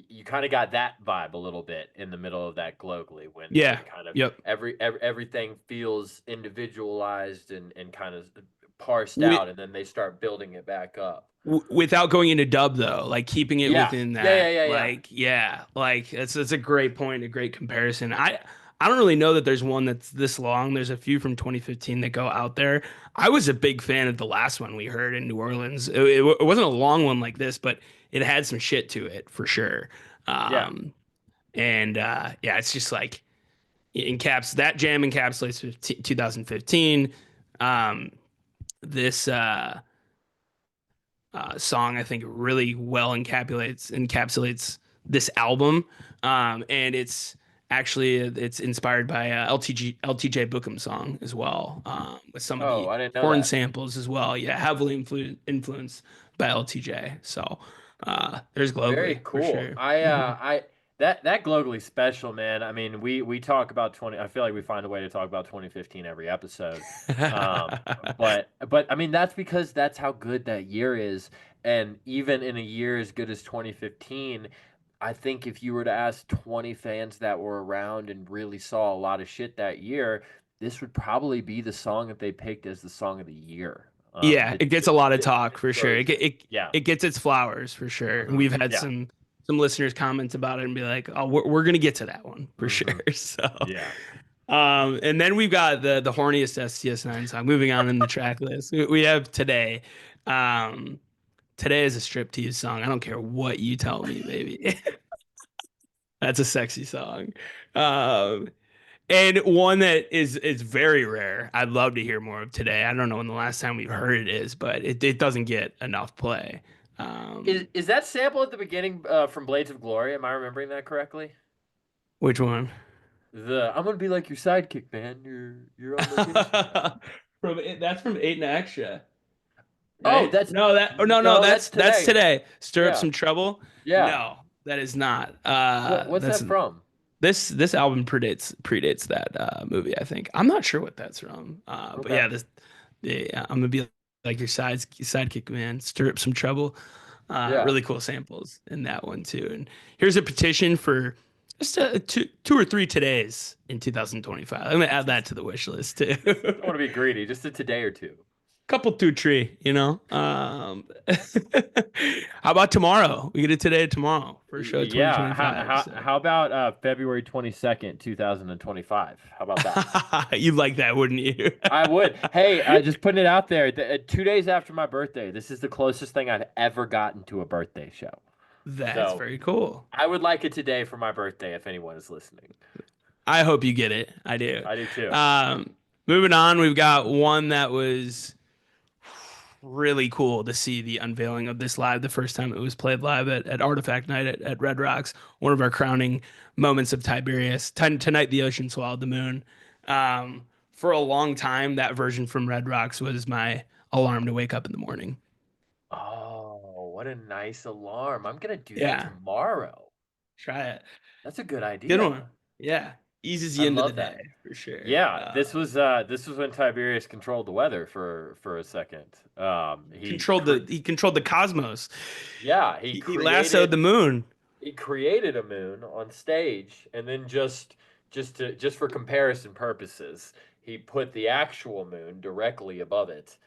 Speaker 3: You kind of got that vibe a little bit in the middle of that globally when
Speaker 2: Yeah.
Speaker 3: kind of
Speaker 2: Yep.
Speaker 3: everything feels individualized and kind of parsed
Speaker 2: With,
Speaker 3: out, and then they start building it back up.
Speaker 2: without going into dub though, like keeping it
Speaker 3: Yeah,
Speaker 2: within
Speaker 3: yeah, yeah,
Speaker 2: that,
Speaker 3: yeah, yeah.
Speaker 2: like yeah, like it's a great point, a great comparison. I don't really know that there's one that's this long. There's a few from 2015 that go out there. I was a big fan of the last one we heard in New Orleans. It wasn't a long one like this, but it had some shit to it for sure.
Speaker 3: Yeah.
Speaker 2: Um, and yeah, it's just like that jam encapsulates 2015. Um, this song I think really well encapsulates this album, and it's inspired by LTJ Bookham song as well, with some of
Speaker 3: Oh,
Speaker 2: the
Speaker 3: I didn't know
Speaker 2: horn
Speaker 3: that.
Speaker 2: samples as well. Yeah, heavily influenced by LTJ. So there's
Speaker 3: Very
Speaker 2: globally for
Speaker 3: cool.
Speaker 2: sure.
Speaker 3: I that globally special, man. I mean, we talk about 20. I feel like we find a way to talk about 2015 every episode. Um, but I mean, that's because that's how good that year is. And even in a year as good as 2015, I think if you were to ask 20 fans that were around and really saw a lot of shit that year, this would probably be the song that they picked as the song of the year.
Speaker 2: Yeah, it gets a lot of
Speaker 3: The
Speaker 2: talk for sure. It
Speaker 3: version.
Speaker 2: it
Speaker 3: Yeah.
Speaker 2: it gets its flowers for sure. And
Speaker 3: Hmm.
Speaker 2: we've had
Speaker 3: Yeah.
Speaker 2: some listeners comment about it and be like, "Oh, we're gonna get to that one for sure."
Speaker 3: Hmm.
Speaker 2: So,
Speaker 3: Yeah.
Speaker 2: and then we've got the horniest STS9 song. Moving on in the track list, we have today. Um, Today is a striptease song. I don't care what you tell me, baby. That's a sexy song. Um, and one that is very rare. I'd love to hear more of today. I don't know when the last time we've heard it is, but it doesn't get enough play.
Speaker 3: Is that sample at the beginning from Blades of Glory? Am I remembering that correctly?
Speaker 2: Which one?
Speaker 3: The I'm gonna be like your sidekick, man. You're on location now.
Speaker 2: That's from Eight and Extra,
Speaker 3: Oh,
Speaker 2: right? No,
Speaker 3: that's
Speaker 2: that's
Speaker 3: today.
Speaker 2: today. Stir up
Speaker 3: Yeah,
Speaker 2: some trouble.
Speaker 3: yeah.
Speaker 2: No, that is not.
Speaker 3: What's
Speaker 2: That's
Speaker 3: that from?
Speaker 2: this album predates that movie. I think I'm not sure what that's from. But
Speaker 3: Okay.
Speaker 2: yeah, I'm gonna be like your sidekick, man. Stir up some trouble.
Speaker 3: Yeah.
Speaker 2: Really cool samples in that one too. And here's a petition for just two or three todays in 2025. I'm gonna add that to the wish list too.
Speaker 3: Don't want to be greedy. Just a today or two.
Speaker 2: couple two tree, you know. How about tomorrow? We get it today, tomorrow, first show of
Speaker 3: Yeah.
Speaker 2: 2025. So.
Speaker 3: How about February 22nd, 2025? How about that?
Speaker 2: You'd like that, wouldn't you?
Speaker 3: I would. Hey, just putting it out there. 2 days after my birthday, this is the closest thing I've ever gotten to a birthday show.
Speaker 2: That's
Speaker 3: So
Speaker 2: very cool.
Speaker 3: I would like it today for my birthday if anyone is listening.
Speaker 2: I hope you get it. I do.
Speaker 3: I do too.
Speaker 2: Moving on, we've got one that was really cool to see the unveiling of this live the first time it was played live at Artifact Night at Red Rocks. One of our crowning moments of Tiberius. Tonight the ocean swallowed the moon. For a long time, that version from Red Rocks was my alarm to wake up in the morning.
Speaker 3: Oh, what a nice alarm. I'm going to do
Speaker 2: Yeah.
Speaker 3: that tomorrow.
Speaker 2: Try it.
Speaker 3: That's a good idea.
Speaker 2: Good one. Yeah. Eases you
Speaker 3: I
Speaker 2: into the
Speaker 3: love that.
Speaker 2: day for sure.
Speaker 3: Yeah, this was when Tiberius controlled the weather for a second. He
Speaker 2: controlled the cosmos.
Speaker 3: Yeah,
Speaker 2: he lassoed the moon.
Speaker 3: He created a moon on stage, and then just for comparison purposes, he put the actual moon directly above it.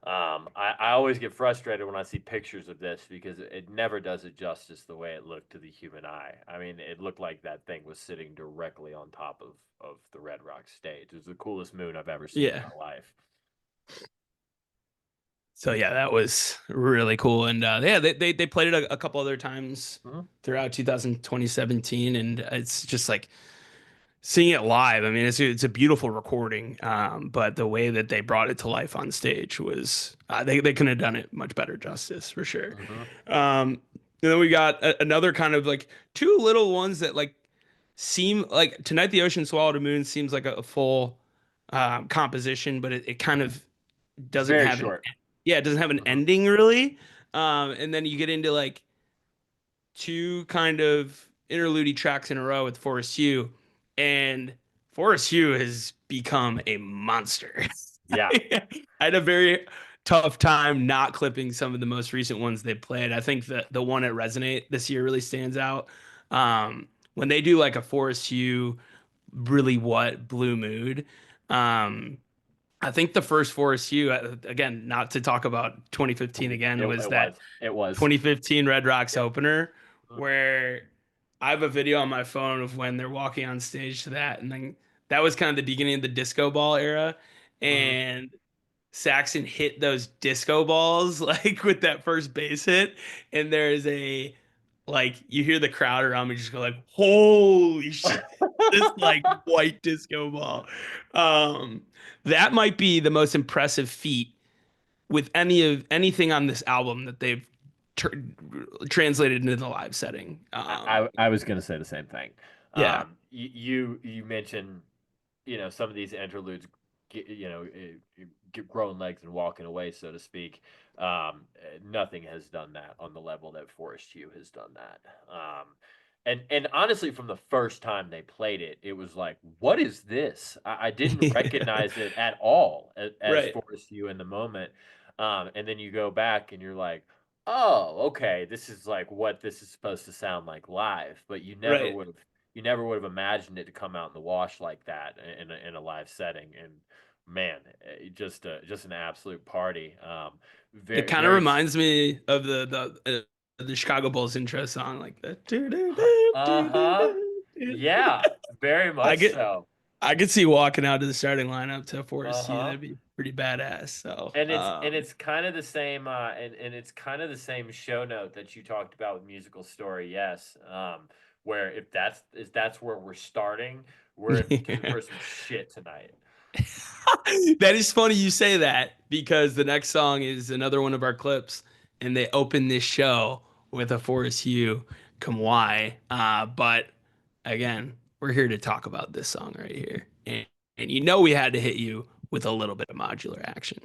Speaker 3: I always get frustrated when I see pictures of this because it never does it justice the way it looked to the human eye. I mean, it looked like that thing was sitting directly on top of the Red Rock stage. It was the coolest moon I've ever seen in my life.
Speaker 2: So yeah, that was really cool, and they played it a couple other times throughout 2017, and it's just like seeing it live. I mean, it's a beautiful recording, but the way that they brought it to life on stage was they couldn't have done it much better justice for sure. And then we got another kind of like two little ones that like seem like Tonight the Ocean Swallowed a Moon seems like a full composition, but it kind of doesn't
Speaker 3: Very
Speaker 2: have
Speaker 3: short.
Speaker 2: it doesn't have an ending really. And then you get into like two kind of interlude tracks in a row with Forest Hue, and Forest Hue has become a monster.
Speaker 3: Yeah.
Speaker 2: I had a very tough time not clipping some of the most recent ones they played. I think that the one at Resonate this year really stands out. When they do like a Forest Hue, really what Blue Mood. I think the first Forest Hue, again, not to talk about 2015 again, was 2015 Red Rocks opener, where I have a video on my phone of when they're walking on stage to that. And then that was kind of the beginning of the disco ball era. And Saxon hit those disco balls like with that first bass hit. And there's you hear the crowd around me just go like, holy shit, this like white disco ball. That might be the most impressive feat with anything on this album that they've translated into the live setting.
Speaker 3: I was going to say the same thing.
Speaker 2: Yeah.
Speaker 3: You mentioned, some of these interludes, growing legs and walking away, so to speak. Nothing has done that on the level that Forest Hue has done that. And honestly, from the first time they played it, it was like, what is this? I didn't recognize it at all as Forest Hue in the moment. And then you go back and you're like, oh, okay, this is like what this is supposed to sound like live. But you never would have imagined it to come out in the wash like that in a live setting. And man, just an absolute party.
Speaker 2: It kind of reminds me of the Chicago Bulls intro song, like that.
Speaker 3: Yeah, very much so.
Speaker 2: I could see walking out to the starting lineup to Forest Hue. That'd be pretty badass. So
Speaker 3: and it's kind of the same and it's kind of the same show note that you talked about with Musical Story, yes. Where if that's where we're starting, we're in for some shit tonight.
Speaker 2: That is funny you say that, because the next song is another one of our clips, and they open this show with a Forest Hue Kamwai. But again, we're here to talk about this song right here. And we had to hit you with a little bit of modular action.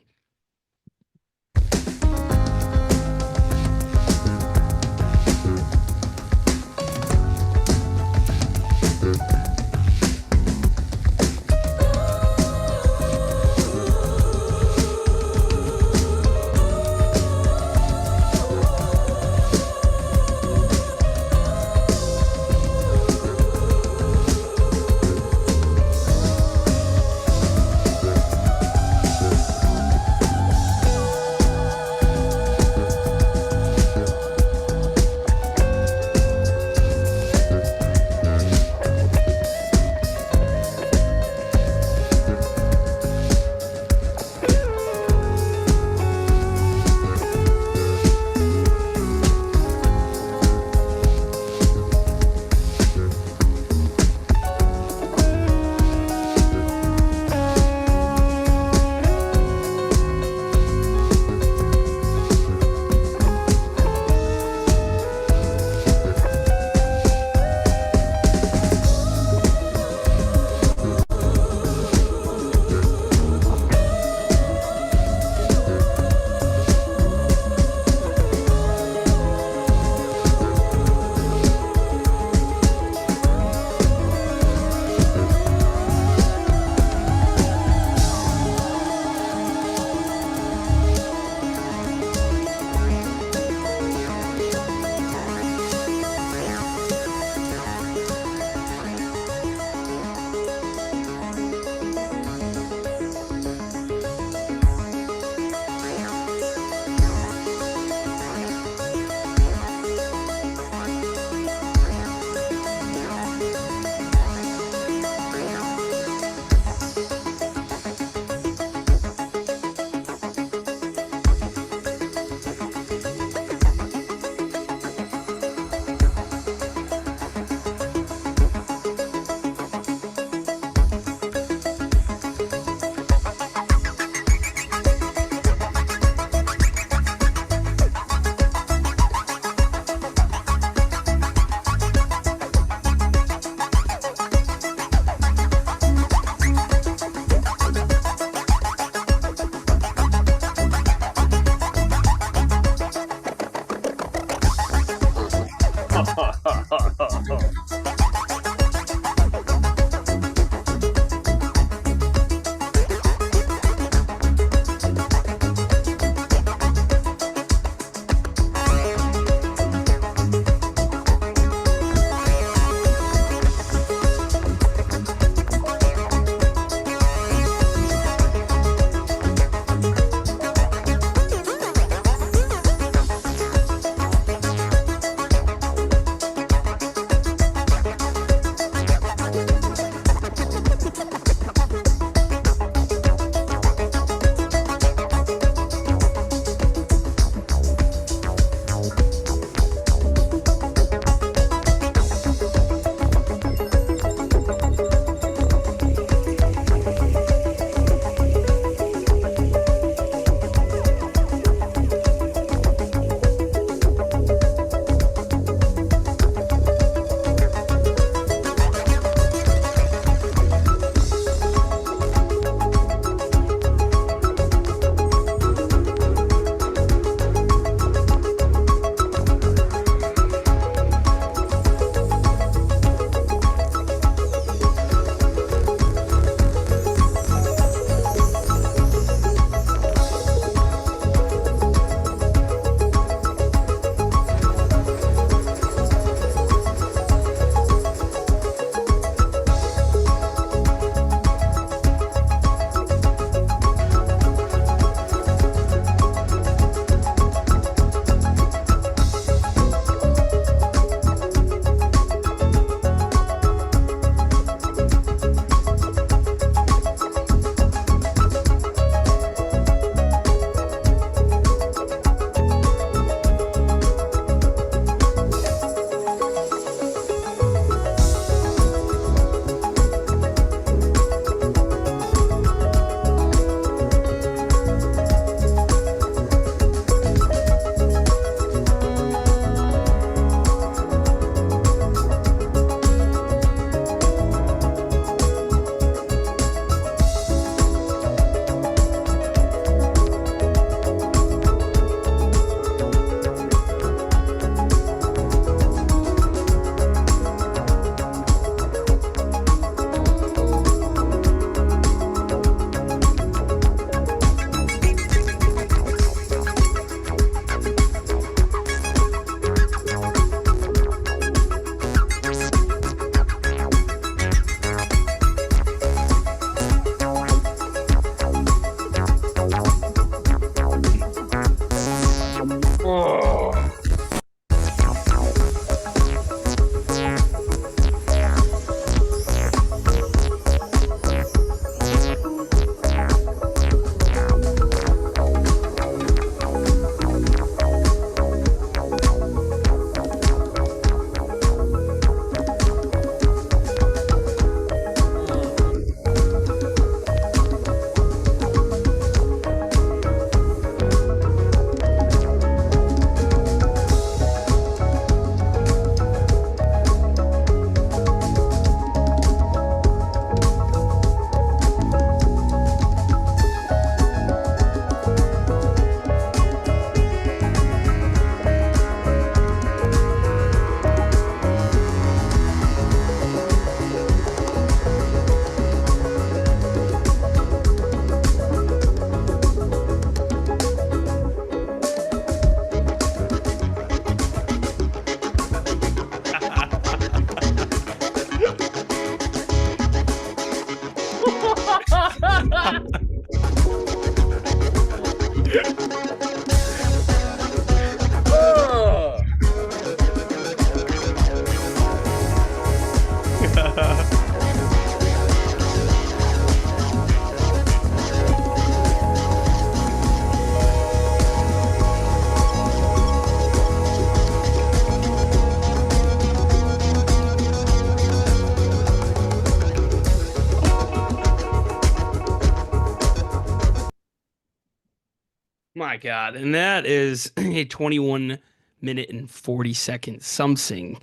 Speaker 2: My God. And that is a 21 minute and 40 second something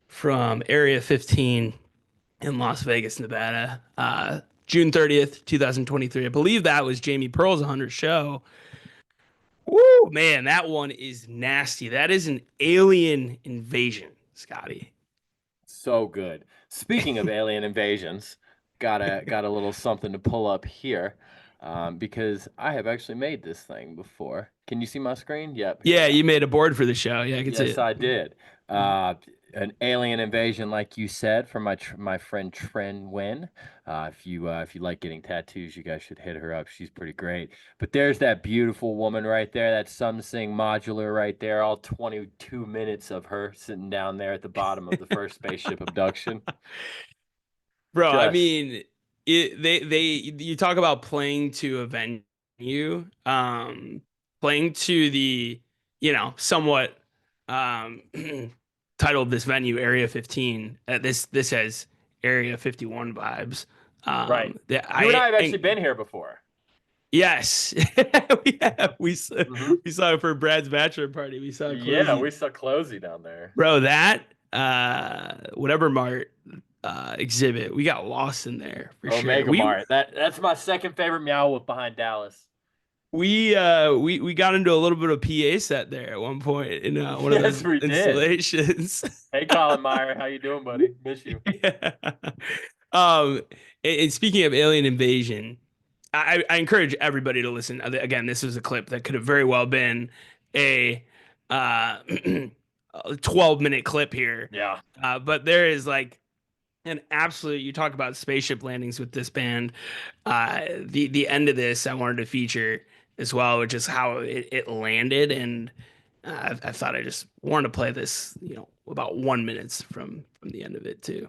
Speaker 2: from Area 15 in Las Vegas, Nevada. June 30th, 2023. I believe that was Jamie Pearl's 100 show. Woo, man, that one is nasty. That is an alien invasion, Scotty.
Speaker 3: So good. Speaking of alien invasions, got a little something to pull up here, because I have actually made this thing before. Can you see my screen? Yep, here we
Speaker 2: Yeah,
Speaker 3: go.
Speaker 2: you made a board for the show. Yeah, I can see
Speaker 3: Yes,
Speaker 2: it.
Speaker 3: I did. Uh, an alien invasion, like you said, from my friend Tren Wen. If you like getting tattoos, you guys should hit her up. She's pretty great. But there's that beautiful woman right there, that Sing modular right there. All 22 minutes of her sitting down there at the bottom of the first spaceship abduction.
Speaker 2: Bro, I
Speaker 3: Just
Speaker 2: mean, they you talk about playing to a venue, playing to the, somewhat um titled this venue Area 15. This has Area 51 vibes.
Speaker 3: right.
Speaker 2: That
Speaker 3: You and I have actually
Speaker 2: and
Speaker 3: been here before.
Speaker 2: yes.
Speaker 3: Hmm.
Speaker 2: We saw it for Brad's bachelor party. We saw
Speaker 3: Yeah, we
Speaker 2: Closey.
Speaker 3: saw Closey down there.
Speaker 2: Bro, that whatever Mart exhibit, we got lost in there for sure.
Speaker 3: Omega Mart. That's my second favorite Meow Wolf behind Dallas.
Speaker 2: We got into a little bit of PA set there at one point in one of
Speaker 3: Yes,
Speaker 2: those
Speaker 3: we did.
Speaker 2: installations.
Speaker 3: Hey, Colin Meyer, how you doing, buddy? Miss you.
Speaker 2: Yeah. Um, and speaking of alien invasion, I encourage everybody to listen. Again, this was a clip that could have very well been a uh, a 12-minute clip here.
Speaker 3: Yeah.
Speaker 2: But there is like an absolute. You talk about spaceship landings with this band. The end of this I wanted to feature as well, which is how it landed, and I thought I just wanted to play this. About 1 minute from the end of it too.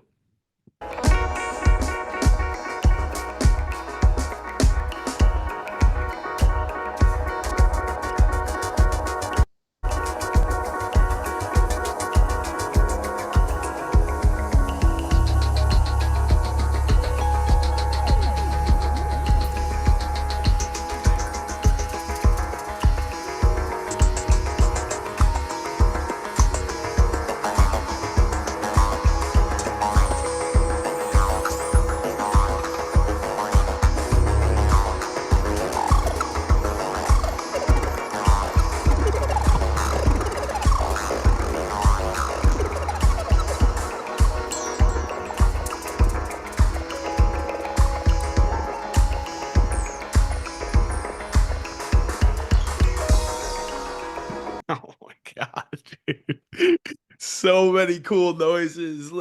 Speaker 2: Oh my God, dude. So many cool noises.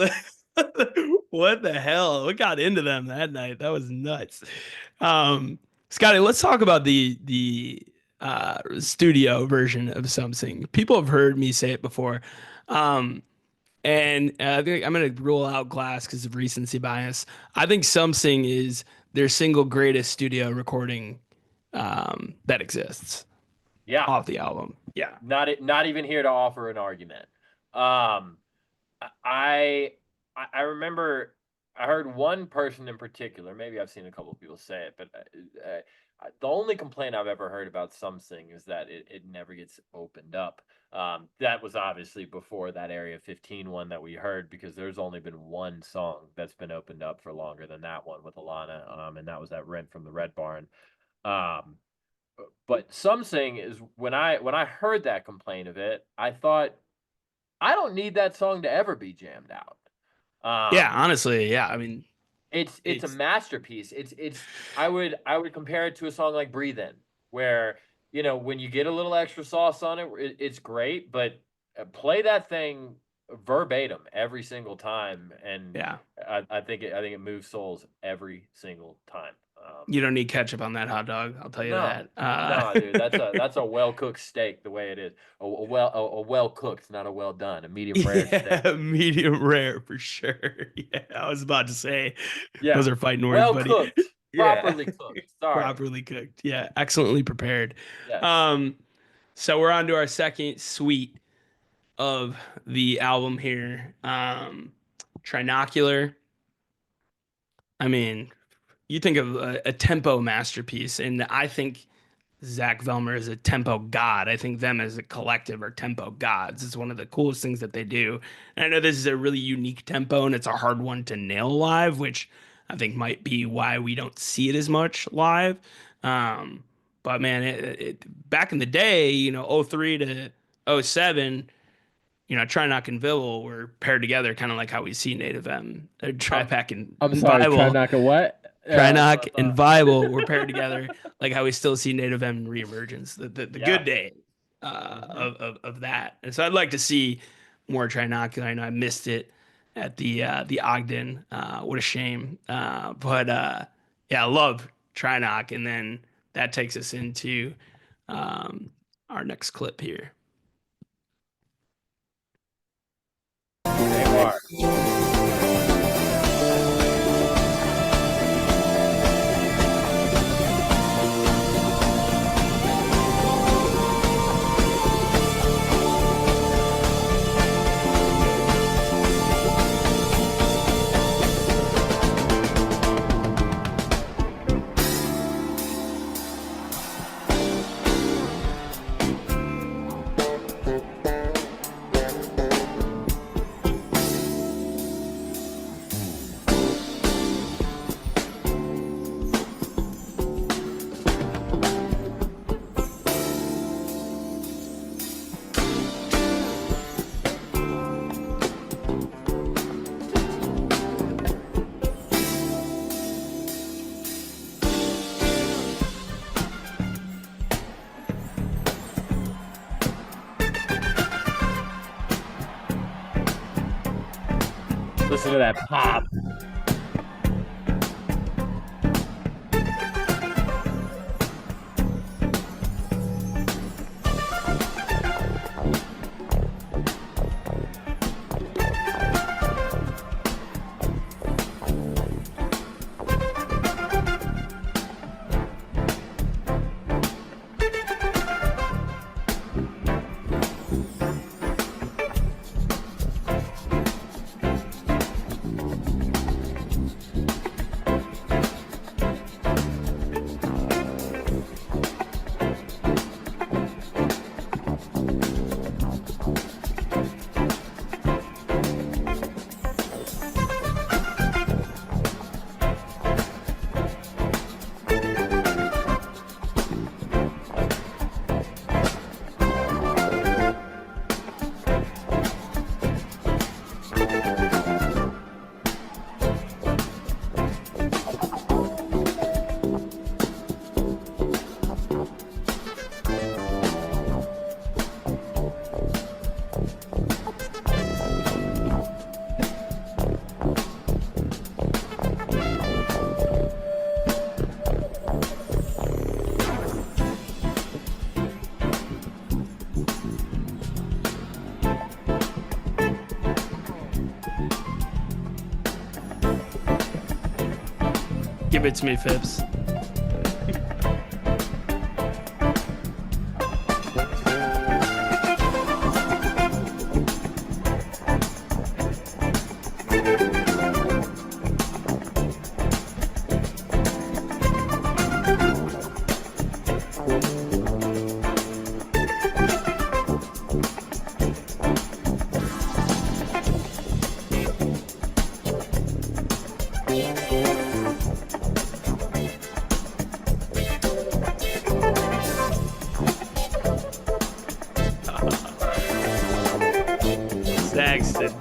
Speaker 2: What the hell? What got into them that night? That was nuts. Scotty, let's talk about the studio version of something. People have heard me say it before. Um, and I think I'm gonna rule out Glass because of recency bias. I think something is their single greatest studio recording that exists
Speaker 3: Yeah.
Speaker 2: off the album. Yeah.
Speaker 3: Not even here to offer an argument. Um, I I remember I heard one person in particular. Maybe I've seen a couple of people say it, but the only complaint I've ever heard about something is that it never gets opened up. That was obviously before that Area 15 one that we heard, because there's only been one song that's been opened up for longer than that one with Alana, and that was that Rent from the Red Barn. Um, but something is when I heard that complaint of it, I thought I don't need that song to ever be jammed out.
Speaker 2: Yeah,
Speaker 3: Um,
Speaker 2: honestly, yeah. I mean,
Speaker 3: it's a
Speaker 2: it's
Speaker 3: masterpiece. It's I would compare it to a song like Breathe In, where when you get a little extra sauce on it, it's great, but play that thing verbatim every single time, and
Speaker 2: yeah.
Speaker 3: I think it moves souls every single time.
Speaker 2: You don't need ketchup on that hot dog. I'll tell you
Speaker 3: No,
Speaker 2: that.
Speaker 3: no, dude, that's a well cooked steak the way it is. A well cooked, not a well done, a medium rare steak.
Speaker 2: Yeah, medium rare for sure. Yeah, I was about to say
Speaker 3: Yeah,
Speaker 2: those are fighting words,
Speaker 3: well
Speaker 2: buddy.
Speaker 3: cooked,
Speaker 2: Yeah,
Speaker 3: properly cooked. Sorry.
Speaker 2: properly cooked. Yeah, excellently prepared.
Speaker 3: Yes.
Speaker 2: Um, so we're on to our second suite of the album here. Trinocular. I mean, you think of a tempo masterpiece, and I think Zach Velmer is a tempo god. I think them as a collective are tempo gods. It's one of the coolest things that they do. And I know this is a really unique tempo and it's a hard one to nail live, which I think might be why we don't see it as much live. Um, but man, back in the day, you know, '03 to '07, you know, Trinoc and Velour were paired together, kind of like how we see Native M, Tripack
Speaker 3: I'm
Speaker 2: and
Speaker 3: sorry, try
Speaker 2: Bible.
Speaker 3: knock a what?
Speaker 2: Trinoc and Bible were paired together, like how we still see Native M in reemergence, the
Speaker 3: Yeah.
Speaker 2: good day of that. And so I'd like to see more Trinoc. I know I missed it at the Ogden. What a shame. Yeah, I love Trinoc, and then that takes us into um, our next clip here.
Speaker 3: They are. Listen to that pop.
Speaker 2: Give it to me, Phipps. Saxton.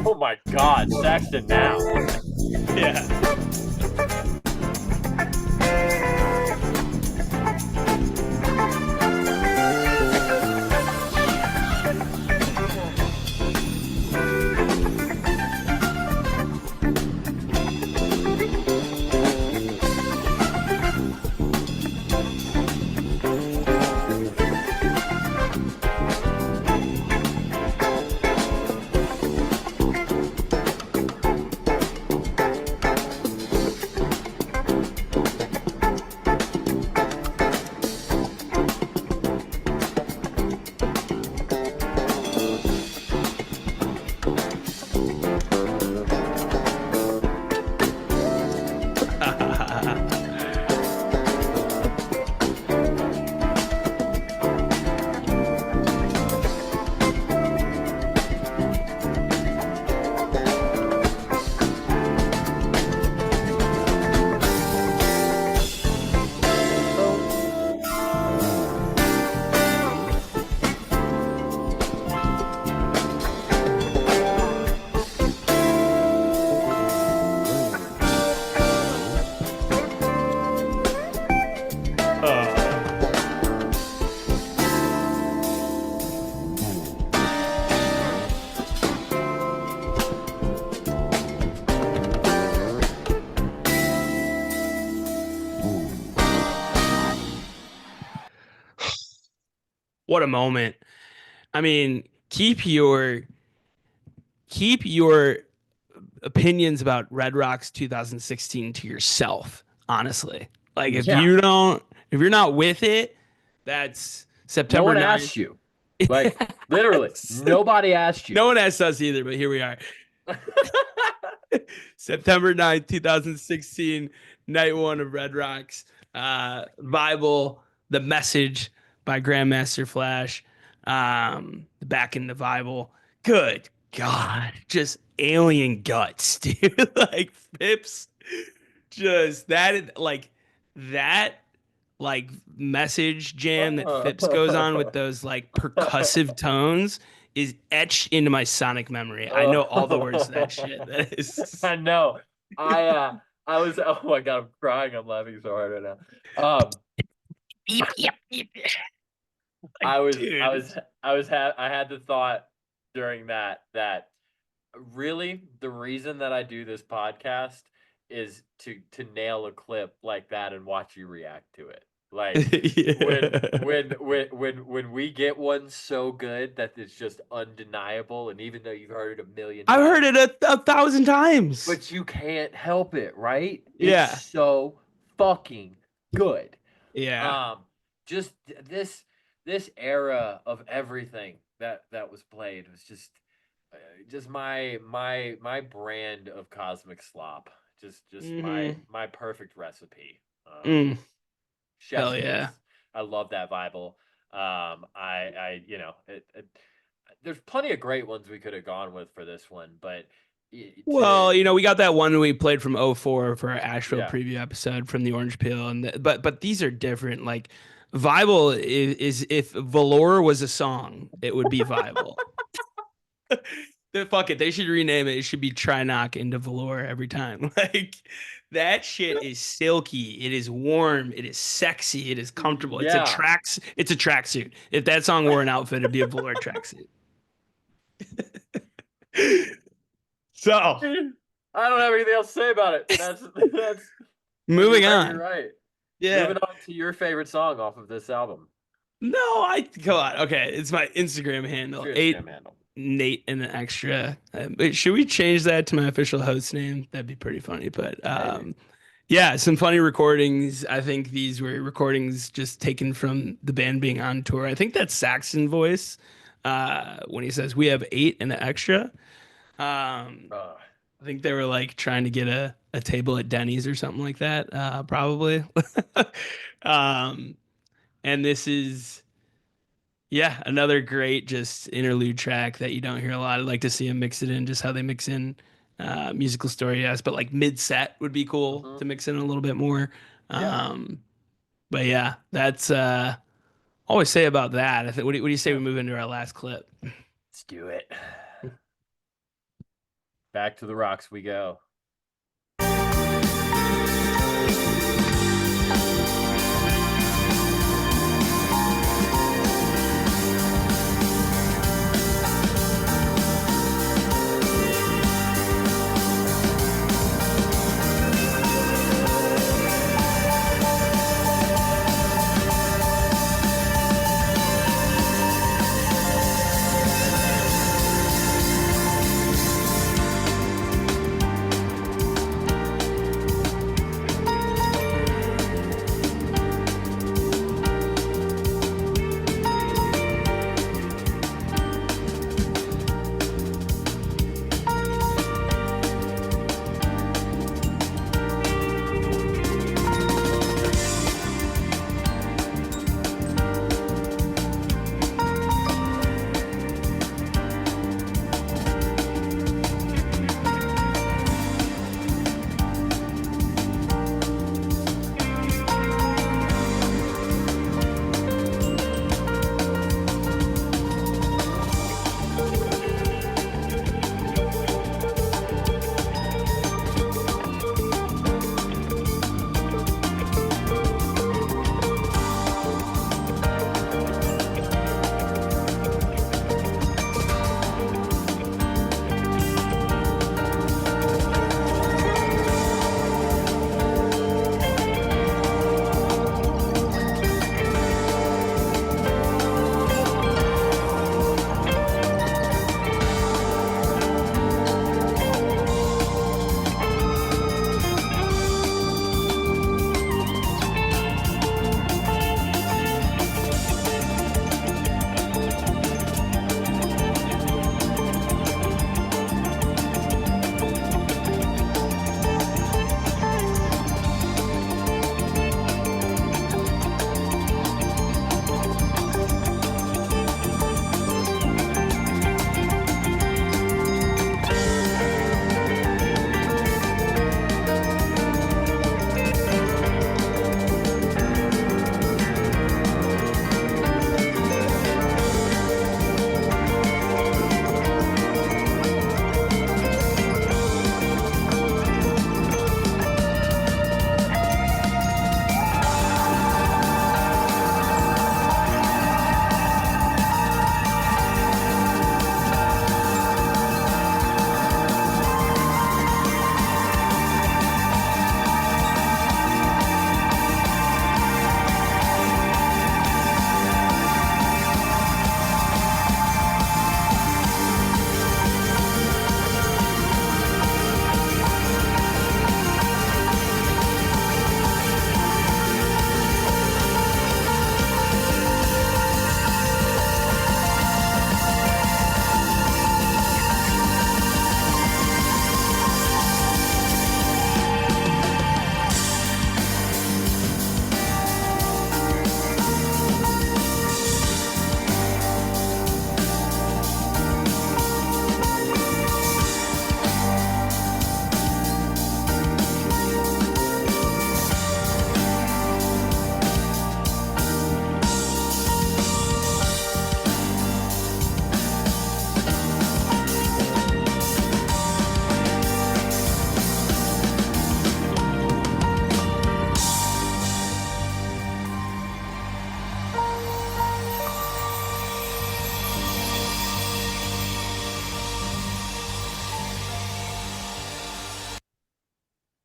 Speaker 3: Oh my God, Saxton now.
Speaker 2: Yeah. Uh, what a moment. I mean, keep your opinions about Red Rocks 2016 to yourself, honestly. Like
Speaker 3: Yeah,
Speaker 2: if you're not with it, that's
Speaker 3: no
Speaker 2: September
Speaker 3: one
Speaker 2: 9th.
Speaker 3: asked you. Like, literally, nobody asked you.
Speaker 2: No one asked us either, but here we are. September 9th, 2016, night one of Red Rocks. Bible, The Message by Grandmaster Flash. Back in the Bible. Good God. Just alien guts, dude. Like Pips. Just that like message jam that Phipps goes on with those like percussive tones is etched into my sonic memory. I know all the words to that shit. That is
Speaker 3: I know. I was, oh my God, I'm crying. I'm laughing so hard right now.
Speaker 2: yep, yep, yep. Like,
Speaker 3: I was I
Speaker 2: dude.
Speaker 3: was I had the thought during that really the reason that I do this podcast is to nail a clip like that and watch you react to it. Like
Speaker 2: Yeah.
Speaker 3: when we get one so good that it's just undeniable, and even though you've heard it a million
Speaker 2: I've heard
Speaker 3: times,
Speaker 2: it a thousand times.
Speaker 3: but you can't help it, right? It's
Speaker 2: Yeah.
Speaker 3: so fucking good.
Speaker 2: Yeah.
Speaker 3: Um, just this era of everything that was played was just my brand of cosmic slop. Just
Speaker 2: Hmm.
Speaker 3: my perfect recipe.
Speaker 2: Mm.
Speaker 3: Chef's
Speaker 2: Hell yeah.
Speaker 3: kiss. I love that Bible. There's plenty of great ones we could have gone with for this one, but
Speaker 2: Well, we got that one we played from '04 for our Asheville
Speaker 3: yeah.
Speaker 2: preview episode from the Orange Peel, but these are different. Like, Viable is if Velour was a song, it would be Viable. Fuck it, they should rename it. It should be Trinoc into Velour every time. Like, that shit is silky. It is warm. It is sexy. It is comfortable. It's a
Speaker 3: Yeah.
Speaker 2: tracks. It's a tracksuit. If that song wore an outfit, it'd be a Velour tracksuit. So,
Speaker 3: I don't have anything else to say about it. That's
Speaker 2: moving
Speaker 3: you're
Speaker 2: on.
Speaker 3: right.
Speaker 2: Yeah.
Speaker 3: Moving on to your favorite song off of this album.
Speaker 2: No, I come on. Okay, it's my Instagram handle.
Speaker 3: It's your Instagram
Speaker 2: Eight
Speaker 3: handle.
Speaker 2: Nate and an extra. Should we change that to my official host name? That'd be pretty funny. But yeah, some funny recordings. I think these were recordings just taken from the band being on tour. I think that's Saxon voice when he says we have eight and an extra.
Speaker 3: Uh,
Speaker 2: I think they were like trying to get a table at Denny's or something like that, probably. um, and this is, yeah, another great just interlude track that you don't hear a lot. I'd like to see them mix it in, just how they mix in musical story, yes, but like mid set would be cool
Speaker 3: mhm.
Speaker 2: to mix in a little bit more.
Speaker 3: Yeah.
Speaker 2: But yeah, that's always say about that. I think what do you say
Speaker 3: Yeah.
Speaker 2: we move into our last clip?
Speaker 3: Let's do it. Back to the rocks we go.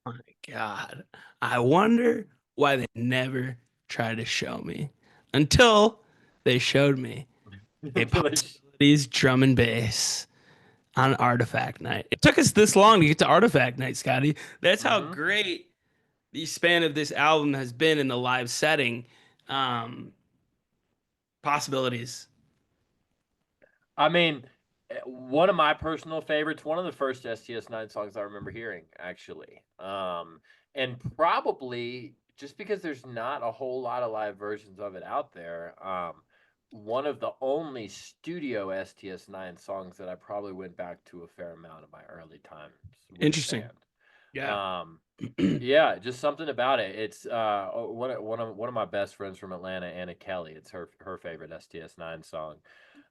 Speaker 2: Oh my God. I wonder why they never tried to show me until they showed me a possibilities drum and bass on Artifact Night. It took us this long to get to Artifact Night, Scotty. That's how
Speaker 3: Mhm.
Speaker 2: great the span of this album has been in the live setting. Possibilities.
Speaker 3: I mean, one of my personal favorites, one of the first STS9 songs I remember hearing, actually. And probably just because there's not a whole lot of live versions of it out there, one of the only studio STS9 songs that I probably went back to a fair amount of my early times with the
Speaker 2: Interesting.
Speaker 3: band.
Speaker 2: Yeah.
Speaker 3: Yeah, just something about it. It's one of my best friends from Atlanta, Anna Kelly. It's her favorite STS9 song.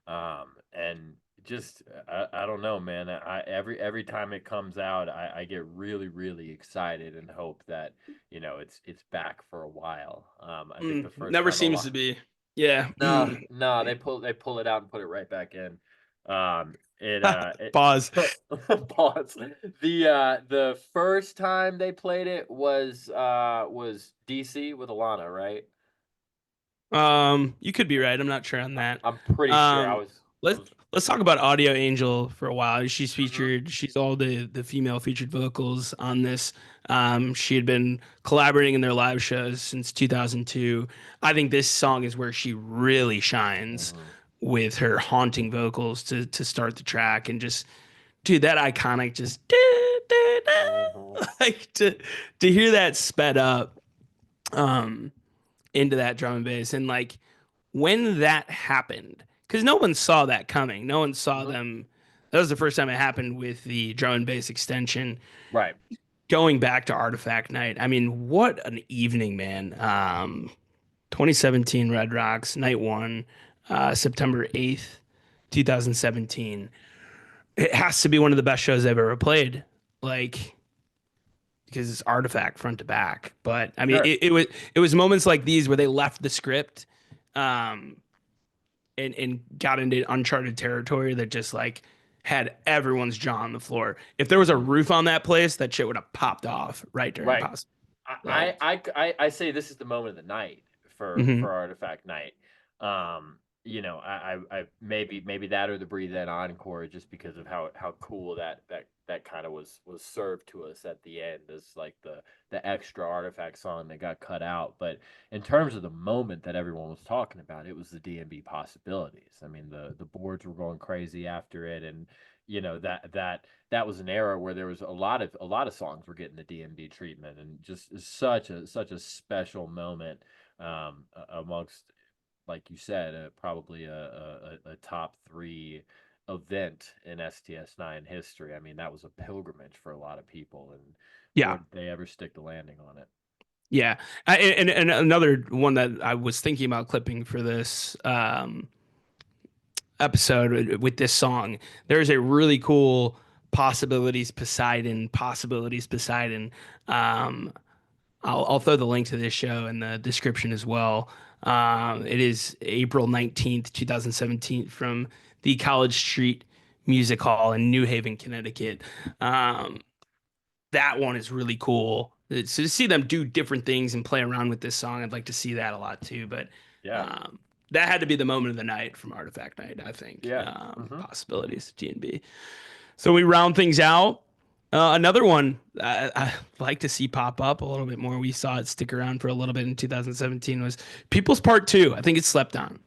Speaker 3: And just I don't know, man. Every time it comes out, I get really really excited and hope that it's back for a while. I think the first
Speaker 2: Never
Speaker 3: time a
Speaker 2: seems
Speaker 3: lot.
Speaker 2: to be. Yeah.
Speaker 3: No, no, they pull it out and put it right back in. It
Speaker 2: Pause.
Speaker 3: pause. The first time they played it was DC with Alana, right?
Speaker 2: You could be right. I'm not sure on
Speaker 3: I,
Speaker 2: that.
Speaker 3: I'm pretty sure
Speaker 2: Um,
Speaker 3: I
Speaker 2: let's
Speaker 3: was.
Speaker 2: let's talk about Audio Angel for a while. She's
Speaker 3: Mhm.
Speaker 2: featured. She's all the female featured vocals on this. She had been collaborating in their live shows since 2002. I think this song is where she really shines
Speaker 3: Mhm.
Speaker 2: with her haunting vocals to start the track and just dude that iconic just
Speaker 3: Mhm.
Speaker 2: like to hear that sped up. Um, into that drum and bass. And like when that happened, because no one saw that coming. No one saw
Speaker 3: Mhm.
Speaker 2: them. That was the first time it happened with the drum and bass extension.
Speaker 3: Right.
Speaker 2: Going back to Artifact Night. I mean, what an evening, man. 2017 Red Rocks, night one, September 8th, 2017. It has to be one of the best shows I've ever played. Like, because it's Artifact front to back. But I mean,
Speaker 3: Sure.
Speaker 2: it was moments like these where they left the script, um, and got into uncharted territory that just like had everyone's jaw on the floor. If there was a
Speaker 3: Mhm.
Speaker 2: roof on that place, that shit would have popped off right during
Speaker 3: Right.
Speaker 2: pause.
Speaker 3: I,
Speaker 2: Like,
Speaker 3: I, I say this is the moment of the night for
Speaker 2: mhm.
Speaker 3: Artifact Night. I maybe that or the Breathe In Encore just because of how cool that kind of was served to us at the end as like the extra Artifact song that got cut out. But in terms of the moment that everyone was talking about, it was the DMB possibilities. I mean, the boards were going crazy after it, and that was an era where there was a lot of songs were getting the DMB treatment, and just such a special moment amongst, like you said, probably a top three event in STS9 history. I mean, that was a pilgrimage for a lot of people, and boy,
Speaker 2: Yeah,
Speaker 3: did they ever stick the landing on it.
Speaker 2: yeah. And another one that I was thinking about clipping for this episode with this song, there's a really cool possibilities Poseidon. Um, I'll throw the link to this show in the description as well. It is April 19th, 2017, from the College Street Music Hall in New Haven, Connecticut. Um, that one is really cool. So to see them do different things and play around with this song, I'd like to see that a lot too. But
Speaker 3: Yeah,
Speaker 2: um, that had to be the moment of the night from Artifact Night, I think.
Speaker 3: yeah. Hmm.
Speaker 2: Possibilities, G&B. So we round things out. Another one I like to see pop up a little bit more. We saw it stick around for a little bit in 2017 was People's Part Two. I think it's slept on.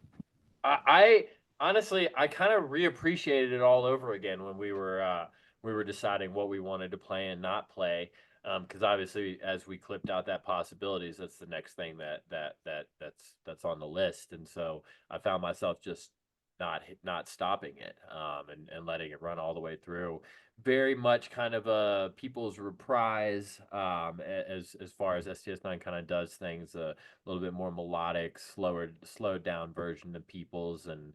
Speaker 3: I honestly, I kind of reappreciated it all over again when we were deciding what we wanted to play and not play. Because obviously, as we clipped out that possibilities, that's the next thing that's on the list, and so I found myself just not stopping it, and letting it run all the way through. Very much kind of a people's reprise, as far as STS9 kind of does things. Little bit more melodic, slowed down version of People's, and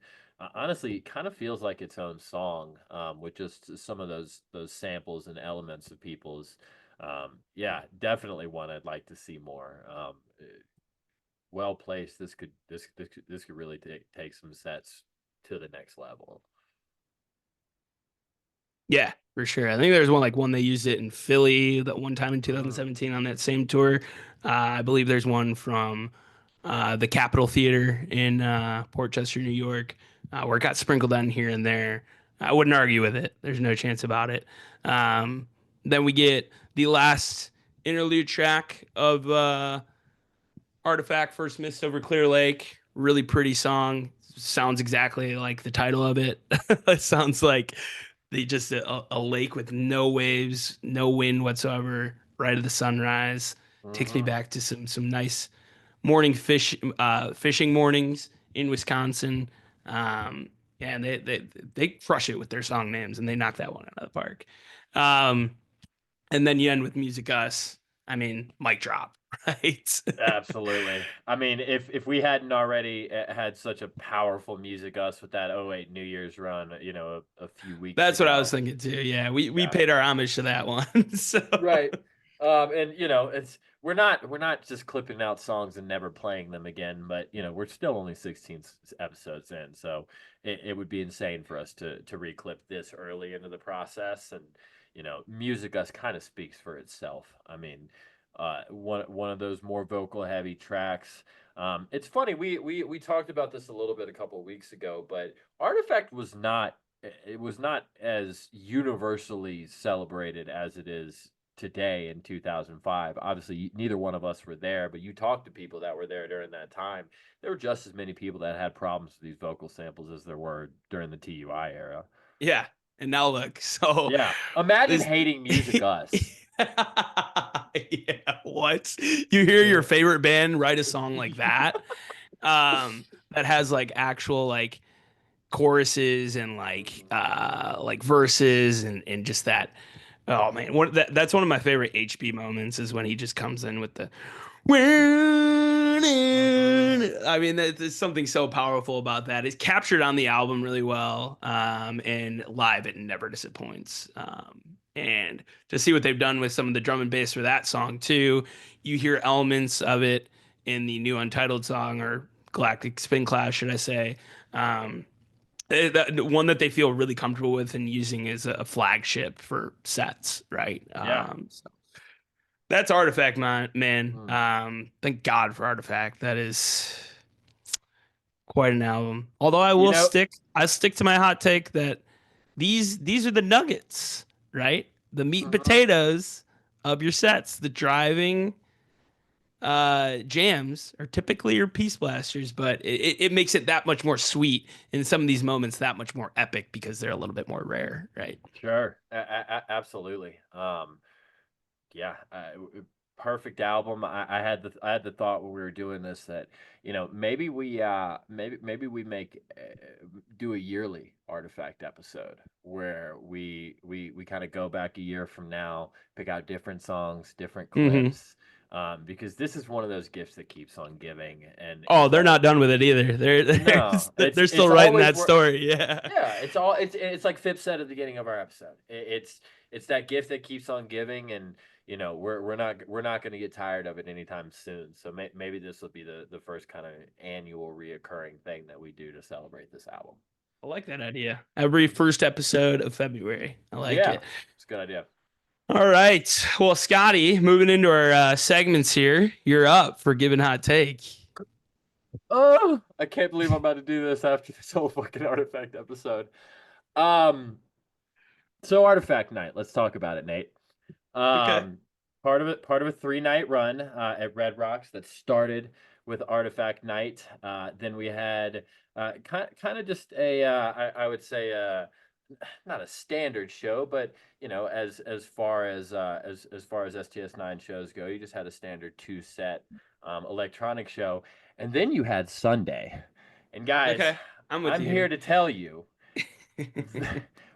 Speaker 3: honestly, it kind of feels like its own song, with just some of those samples and elements of People's. Yeah, definitely one I'd like to see more. Well placed. This could really take some sets to the next level.
Speaker 2: Yeah, for sure. I think there's one they used it in Philly that one time in
Speaker 3: Mm,
Speaker 2: 2017 on that same tour. I believe there's one from the Capitol Theater in Port Chester, New York, where it got sprinkled on here and there. I wouldn't argue with it. There's no chance about it. Um, then we get the last interlude track of Artifact First Mist Over Clear Lake. Really pretty song. Sounds exactly like the title of it. It sounds like just a lake with no waves, no wind whatsoever, right at the sunrise. Takes me
Speaker 3: mm-hmm.
Speaker 2: back to some nice morning fishing mornings in Wisconsin. Yeah, and they crush it with their song names, and they knock that one out of the park. Um, and then you end with Music Us. I mean, mic drop. right?
Speaker 3: Absolutely. I mean, if we hadn't already had such a powerful music us with that '08 New Year's run, a few weeks
Speaker 2: That's what I was
Speaker 3: ago.
Speaker 2: thinking too. Yeah, we
Speaker 3: Yeah.
Speaker 2: paid our homage to that one. So
Speaker 3: Right. And it's we're not just clipping out songs and never playing them again, but we're still only 16 episodes in, so it would be insane for us to reclip this early into the process. And Music Us kind of speaks for itself. I mean, one of those more vocal heavy tracks. It's funny, we talked about this a little bit a couple of weeks ago, but Artifact was not it was not as universally celebrated as it is today in 2005. Obviously, neither one of us were there, but you talked to people that were there during that time. There were just as many people that had problems with these vocal samples as there were during the TUI era.
Speaker 2: yeah, and now look, so
Speaker 3: Yeah. Imagine
Speaker 2: this.
Speaker 3: hating Music Us.
Speaker 2: Yeah, what? You hear your favorite band write a song like that, that has like actual like choruses and like verses and just that. Oh man, that's one of my favorite HB moments is when he just comes in with the. I mean, there's something so powerful about that. It's captured on the album really well, and live it never disappoints. And to see what they've done with some of the drum and bass for that song too, you hear elements of it in the new Untitled song or Galactic Spin Clash, should I say? Um, one that they feel really comfortable with and using as a flagship for sets, right?
Speaker 3: Yeah.
Speaker 2: So that's Artifact, man.
Speaker 3: Mm.
Speaker 2: Thank God for Artifact. That is quite an album. Although
Speaker 3: You know,
Speaker 2: I stick to my hot take that these are the nuggets, right? The meat and
Speaker 3: mhm.
Speaker 2: potatoes of your sets. The driving jams are typically your peace blasters, but it makes it that much more sweet in some of these moments, that much more epic because they're a little bit more rare, right?
Speaker 3: Sure. Absolutely. Yeah, perfect album. I had the thought when we were doing this that maybe we make do a yearly Artifact episode where we kind of go back a year from now, pick out different songs, different
Speaker 2: Mm-hmm.
Speaker 3: clips, because this is one of those gifts that keeps on giving, and
Speaker 2: Oh,
Speaker 3: it's
Speaker 2: they're
Speaker 3: all
Speaker 2: not done with it either.
Speaker 3: no,
Speaker 2: They're still
Speaker 3: it's
Speaker 2: writing
Speaker 3: always
Speaker 2: that story. Yeah.
Speaker 3: yeah, it's like Phipps said at the beginning of our episode. It's that gift that keeps on giving, and we're not going to get tired of it anytime soon. So maybe this will be the first kind of annual reoccurring thing that we do to celebrate this album.
Speaker 2: I like that idea. Every first episode of February. I like
Speaker 3: Yeah,
Speaker 2: it.
Speaker 3: it's a good idea.
Speaker 2: All right. Well, Scotty, moving into our segments here, you're up for giving hot take.
Speaker 3: Oh, I can't believe I'm about to do this after this whole fucking Artifact episode. Um, so Artifact Night. Let's talk about it, Nate.
Speaker 2: Okay.
Speaker 3: Part of a 3-night run at Red Rocks that started with Artifact Night. Then we had kind of just I would say not a standard show, but as far as far as STS9 shows go, you just had a standard 2-set electronic show, and then you had Sunday. And guys,
Speaker 2: Okay. I'm with
Speaker 3: I'm
Speaker 2: you.
Speaker 3: here to tell you.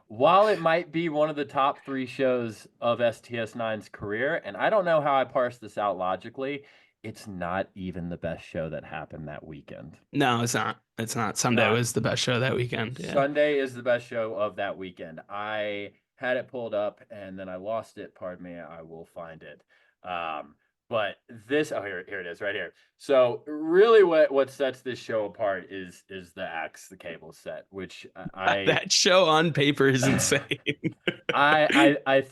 Speaker 3: While it might be one of the top 3 shows of STS9's career, and I don't know how I parse this out logically, it's not even the best show that happened that weekend.
Speaker 2: No, it's not. It's not. Sunday
Speaker 3: Not.
Speaker 2: was the best show that weekend. Yeah.
Speaker 3: Sunday is the best show of that weekend. I had it pulled up and then I lost it. Pardon me. I will find it. But this, here it is, right here. So really, what sets this show apart is the Axe the Cable set, which
Speaker 2: That show on paper is insane.
Speaker 3: I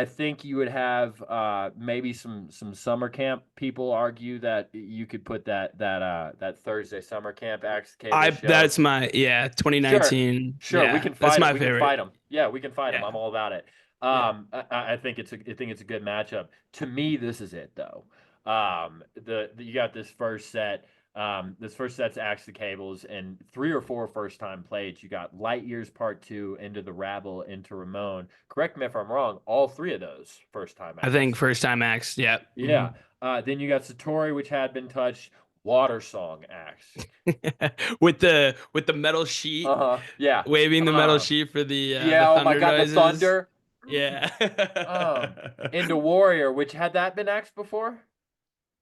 Speaker 3: think you would have maybe some summer camp people argue that you could put that Thursday summer camp Axe the Cable show.
Speaker 2: That's my 2019.
Speaker 3: Sure,
Speaker 2: Yeah,
Speaker 3: we can fight.
Speaker 2: that's my
Speaker 3: we
Speaker 2: favorite.
Speaker 3: can fight them. Yeah, we can fight them.
Speaker 2: Yeah.
Speaker 3: I'm all about it.
Speaker 2: Yeah.
Speaker 3: I think it's a good matchup. To me, this is it though. You got this first set. This first set's Axe the Cables, and 3 or 4 first time plays. You got Light Years Part 2, Into the Rabble, Into Ramon. Correct me if I'm wrong. All 3 of those first time.
Speaker 2: I think first time Axe. Yeah.
Speaker 3: Yeah. Then you got Satori, which had been touched. Water Song Axe.
Speaker 2: with the metal sheet.
Speaker 3: Yeah.
Speaker 2: Waving the metal sheet for the
Speaker 3: yeah.
Speaker 2: the
Speaker 3: Oh my God,
Speaker 2: noises.
Speaker 3: the thunder.
Speaker 2: Yeah.
Speaker 3: Into Warrior, which had that been axed before?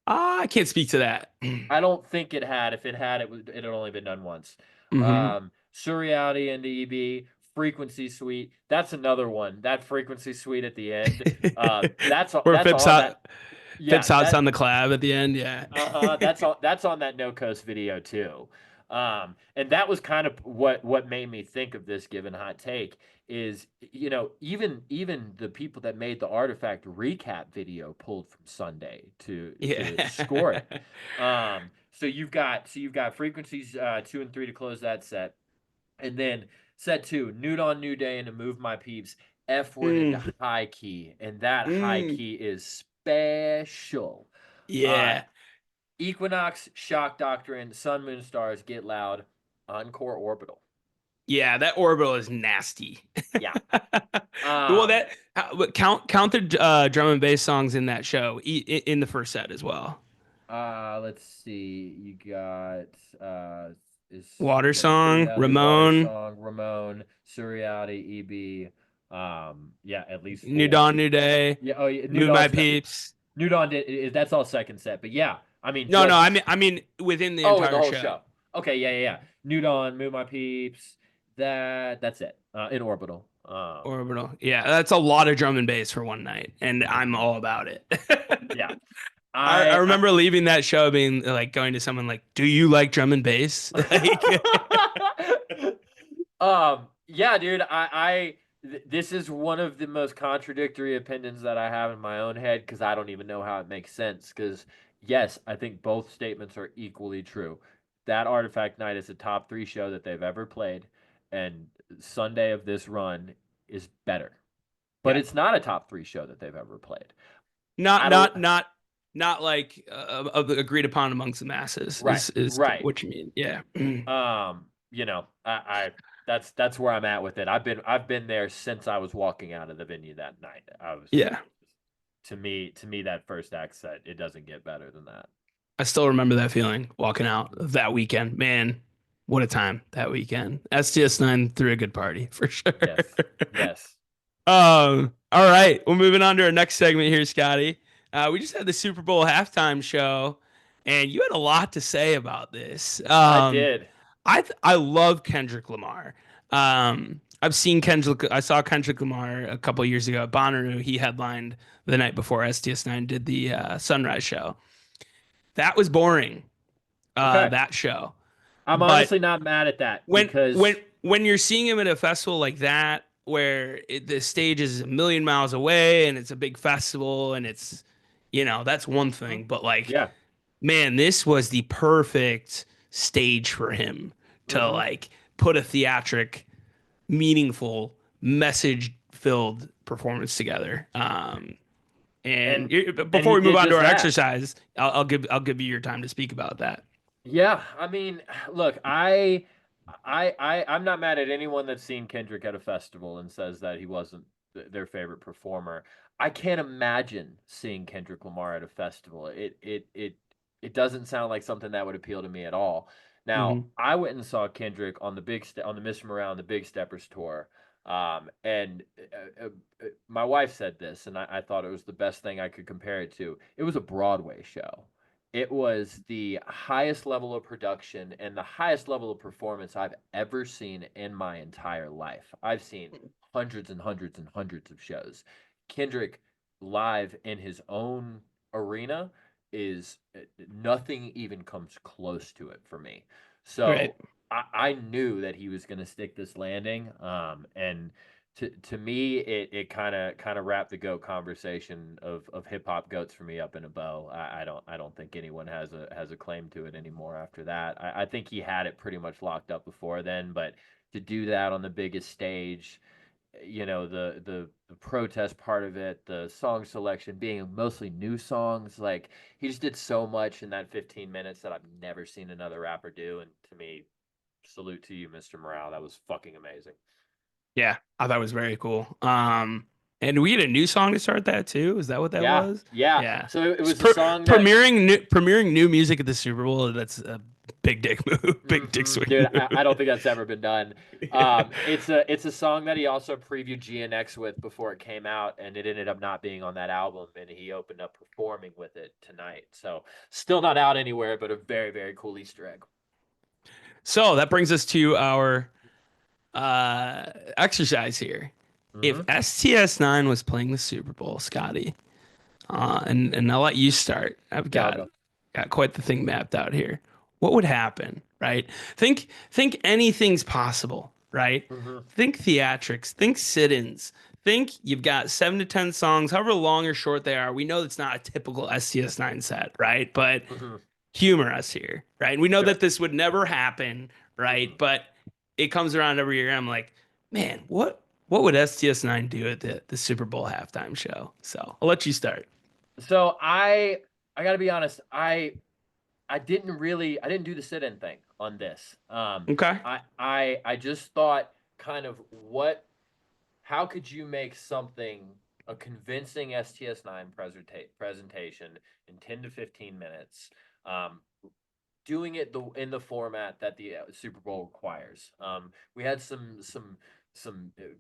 Speaker 2: I can't speak to that.
Speaker 3: I don't think it had. If it had, it had only been done once.
Speaker 2: Hmm.
Speaker 3: Surreality into EB, frequency suite. That's another one. That frequency suite at the end.
Speaker 2: Where
Speaker 3: That's on that.
Speaker 2: Phipps
Speaker 3: Yeah,
Speaker 2: hops
Speaker 3: that
Speaker 2: on the collab at the end. Yeah.
Speaker 3: That's on that No Coast video too. And that was kind of what made me think of this given hot take is, even the people that made the Artifact recap video pulled from Sunday to
Speaker 2: Yeah.
Speaker 3: score it. So you've got frequencies 2 and 3 to close that set, and then set 2, nude on new day into move my peeps, F word into
Speaker 2: Mm,
Speaker 3: high key, and that high
Speaker 2: mm,
Speaker 3: key is special. Uh,
Speaker 2: yeah.
Speaker 3: Equinox, Shock Doctrine, Sun, Moon, Stars, Get Loud, Encore, Orbital.
Speaker 2: Yeah, that orbital is nasty.
Speaker 3: Yeah.
Speaker 2: Well,
Speaker 3: Um.
Speaker 2: that count the drum and bass songs in that show in the first set as well.
Speaker 3: Let's see. You got is
Speaker 2: Water
Speaker 3: yeah,
Speaker 2: Song,
Speaker 3: Surreality, Water
Speaker 2: Ramon,
Speaker 3: Song, Ramon, Surreality, EB. Yeah, at least
Speaker 2: New
Speaker 3: 4.
Speaker 2: Dawn, New Day,
Speaker 3: Yeah. Oh, yeah. New
Speaker 2: Move My
Speaker 3: Dawn's not.
Speaker 2: Peeps.
Speaker 3: New Dawn that's all second set. But yeah, I mean,
Speaker 2: No, no,
Speaker 3: just
Speaker 2: I mean within the
Speaker 3: oh, in the
Speaker 2: entire
Speaker 3: whole
Speaker 2: show.
Speaker 3: show. Okay. Yeah. Yeah. Yeah. New Dawn, Move My Peeps. That's it. In Orbital.
Speaker 2: Orbital. Yeah, that's a lot of drum and bass for one night, and I'm
Speaker 3: Mhm.
Speaker 2: all about it.
Speaker 3: Yeah.
Speaker 2: I
Speaker 3: I
Speaker 2: remember leaving that show being like going to someone like, "Do you like drum and bass?" Like,
Speaker 3: Yeah, dude, this is one of the most contradictory opinions that I have in my own head because I don't even know how it makes sense. Because yes, I think both statements are equally true. That Artifact Night is a top 3 show that they've ever played, and Sunday of this run is better. But
Speaker 2: yeah,
Speaker 3: it's not a top 3 show that they've ever played.
Speaker 2: not
Speaker 3: I don't.
Speaker 2: not not not like agreed upon amongst the masses
Speaker 3: Right,
Speaker 2: is
Speaker 3: right.
Speaker 2: what you mean. Yeah,
Speaker 3: I that's where I'm at with it. I've been there since I was walking out of the venue that night. I was
Speaker 2: yeah.
Speaker 3: to me that first act set, it doesn't get better than that.
Speaker 2: I still remember that feeling walking out of that weekend. Man, what a time that weekend. STS9 threw a good party for sure.
Speaker 3: Yes. Yes.
Speaker 2: All right. We're moving on to our next segment here, Scotty. We just had the Super Bowl halftime show, and you had a lot to say about this.
Speaker 3: I did.
Speaker 2: I love Kendrick Lamar. I've seen Kendrick. I saw Kendrick Lamar a couple years ago at Bonnaroo. He headlined the night before STS9 did the Sunrise show. That was boring.
Speaker 3: Okay.
Speaker 2: That show.
Speaker 3: I'm
Speaker 2: But
Speaker 3: honestly not mad at that
Speaker 2: when
Speaker 3: because
Speaker 2: when when you're seeing him at a festival like that, where the stage is a million miles away and it's a big festival and it's, that's one thing. But like,
Speaker 3: yeah.
Speaker 2: man, this was the perfect stage for him to
Speaker 3: Hmm.
Speaker 2: like put a theatric, meaningful, message-filled performance together. And
Speaker 3: And
Speaker 2: before
Speaker 3: he
Speaker 2: we move
Speaker 3: did
Speaker 2: on to
Speaker 3: just
Speaker 2: our
Speaker 3: that.
Speaker 2: exercise, I'll give you your time to speak about that.
Speaker 3: Yeah, I mean, look, I'm not mad at anyone that's seen Kendrick at a festival and says that he wasn't their favorite performer. I can't imagine seeing Kendrick Lamar at a festival. It doesn't sound like something that would appeal to me at all. Now,
Speaker 2: Hmm.
Speaker 3: I went and saw Kendrick on on the Mr. Morale and the Big Steppers tour. And my wife said this, and I thought it was the best thing I could compare it to. It was a Broadway show. It was the highest level of production and the highest level of performance I've ever seen in my entire life. I've seen hundreds and hundreds and hundreds of shows. Kendrick live in his own arena is nothing even comes close to it for me.
Speaker 2: Right.
Speaker 3: So I knew that he was going to stick this landing. And to me, it kind of wrapped the goat conversation of hip hop goats for me up in a bow. I don't think anyone has a claim to it anymore after that. I think he had it pretty much locked up before then, but to do that on the biggest stage, the protest part of it, the song selection being mostly new songs, like he just did so much in that 15 minutes that I've never seen another rapper do. And to me, salute to you, Mr. Morale. That was fucking amazing.
Speaker 2: Yeah, I thought it was very cool. And we had a new song to start that too. Is that what that
Speaker 3: Yeah,
Speaker 2: was?
Speaker 3: yeah.
Speaker 2: Yeah.
Speaker 3: So it
Speaker 2: Just
Speaker 3: was a song that
Speaker 2: premiering new music at the Super Bowl. That's big dick move, big dick swing
Speaker 3: Dude,
Speaker 2: move.
Speaker 3: I don't think that's ever been done.
Speaker 2: Yeah.
Speaker 3: It's a song that he also previewed GNX with before it came out, and it ended up not being on that album, and he opened up performing with it tonight. So still not out anywhere, but a very, very cool Easter egg.
Speaker 2: So that brings us to our exercise here. If
Speaker 3: Mm-hmm.
Speaker 2: STS9 was playing the Super Bowl, Scotty, and I'll let you start. I've
Speaker 3: Yeah, I'll
Speaker 2: got
Speaker 3: go.
Speaker 2: quite the thing mapped out here. What would happen, right? Think anything's possible, right?
Speaker 3: Mm-hmm.
Speaker 2: Think theatrics, think sit-ins, think you've got 7 to 10 songs, however long or short they are. We know it's not a typical STS9 set, right? But
Speaker 3: Mm-hmm.
Speaker 2: humor us here, right? We know
Speaker 3: Sure.
Speaker 2: that this would never happen,
Speaker 3: Mm-hmm.
Speaker 2: right? But it comes around every year. I'm like, man, what would STS9 do at the Super Bowl halftime show? So I'll let you start.
Speaker 3: So I gotta be honest, I didn't do the sit-in thing on this.
Speaker 2: Okay.
Speaker 3: I just thought kind of how could you make something a convincing STS9 presentation in 10 to 15 minutes, um, doing it in the format that the Super Bowl requires. We had some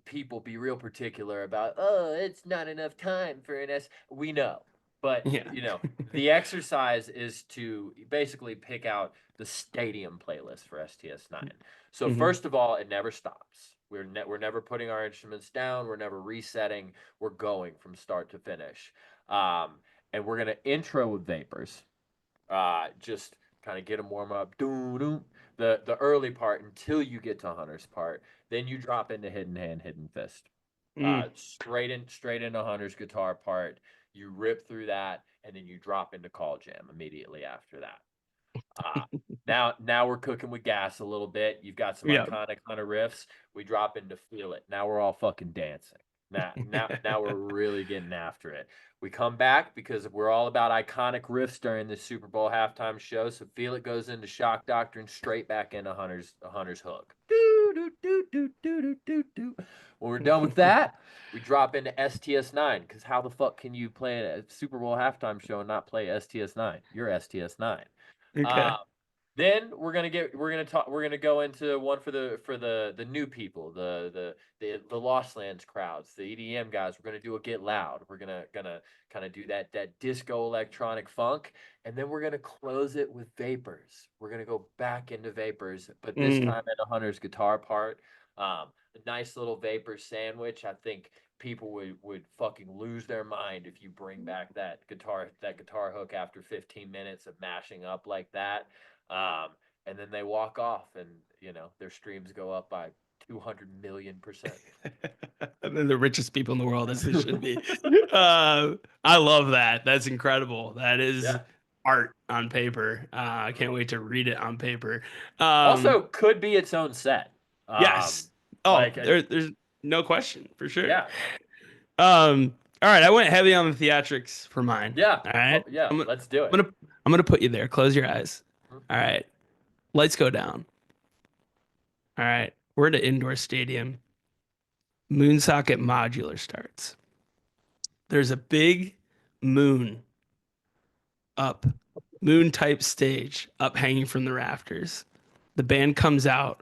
Speaker 3: people be real particular about, oh, it's not enough time for an S. We know, but
Speaker 2: Yeah.
Speaker 3: the exercise is to basically pick out the stadium playlist for STS9. So
Speaker 2: Hmm.
Speaker 3: first of all, it never stops. We're never putting our instruments down. We're never resetting. We're going from start to finish. And we're gonna intro with Vapors. Just kind of get them warm up. The early part until you get to Hunter's part. Then you drop into Hidden Hand, Hidden Fist.
Speaker 2: Mm.
Speaker 3: Straight into Hunter's guitar part. You rip through that, and then you drop into Call Jam immediately after that. Uh, now we're cooking with gas a little bit. You've got some
Speaker 2: Yeah.
Speaker 3: iconic Hunter riffs. We drop into Feel It. Now we're all fucking dancing. Now we're really getting after it. We come back because we're all about iconic riffs during the Super Bowl halftime show. So Feel It goes into Shock Doctrine, straight back into Hunter's hook. Do do do do do do do do. When we're done with that, we drop into STS9 because how the fuck can you play a Super Bowl halftime show and not play STS9? You're STS9.
Speaker 2: Okay.
Speaker 3: Uh, then we're gonna go into one for the new people, the Lost Lands crowds, the EDM guys. We're gonna do a Get Loud. We're gonna kind of do that disco electronic funk, and then we're gonna close it with Vapors. We're gonna go back into Vapors, but this
Speaker 2: Mm.
Speaker 3: time at a Hunter's guitar part. A nice little Vapor sandwich. I think people would fucking lose their mind if you bring back that guitar hook after 15 minutes of mashing up like that. um, and then they walk off, and their streams go up by 200 million%.
Speaker 2: They're the richest people in the world, as they should be. I love that. That's incredible. That is
Speaker 3: Yeah.
Speaker 2: art on paper. I can't wait to read it on paper.
Speaker 3: Also, could be its own set.
Speaker 2: Yes. Oh,
Speaker 3: Like,
Speaker 2: there's no question for sure.
Speaker 3: yeah,
Speaker 2: All right. I went heavy on the theatrics for mine.
Speaker 3: yeah,
Speaker 2: All right.
Speaker 3: yeah.
Speaker 2: I'm gonna,
Speaker 3: Let's do
Speaker 2: I'm
Speaker 3: it.
Speaker 2: gonna, I'm gonna put you there. Close your eyes. All right. Lights go down. All right. We're at an indoor stadium. Moonsocket modular starts. There's a big moon up, moon type stage up hanging from the rafters. The band comes out,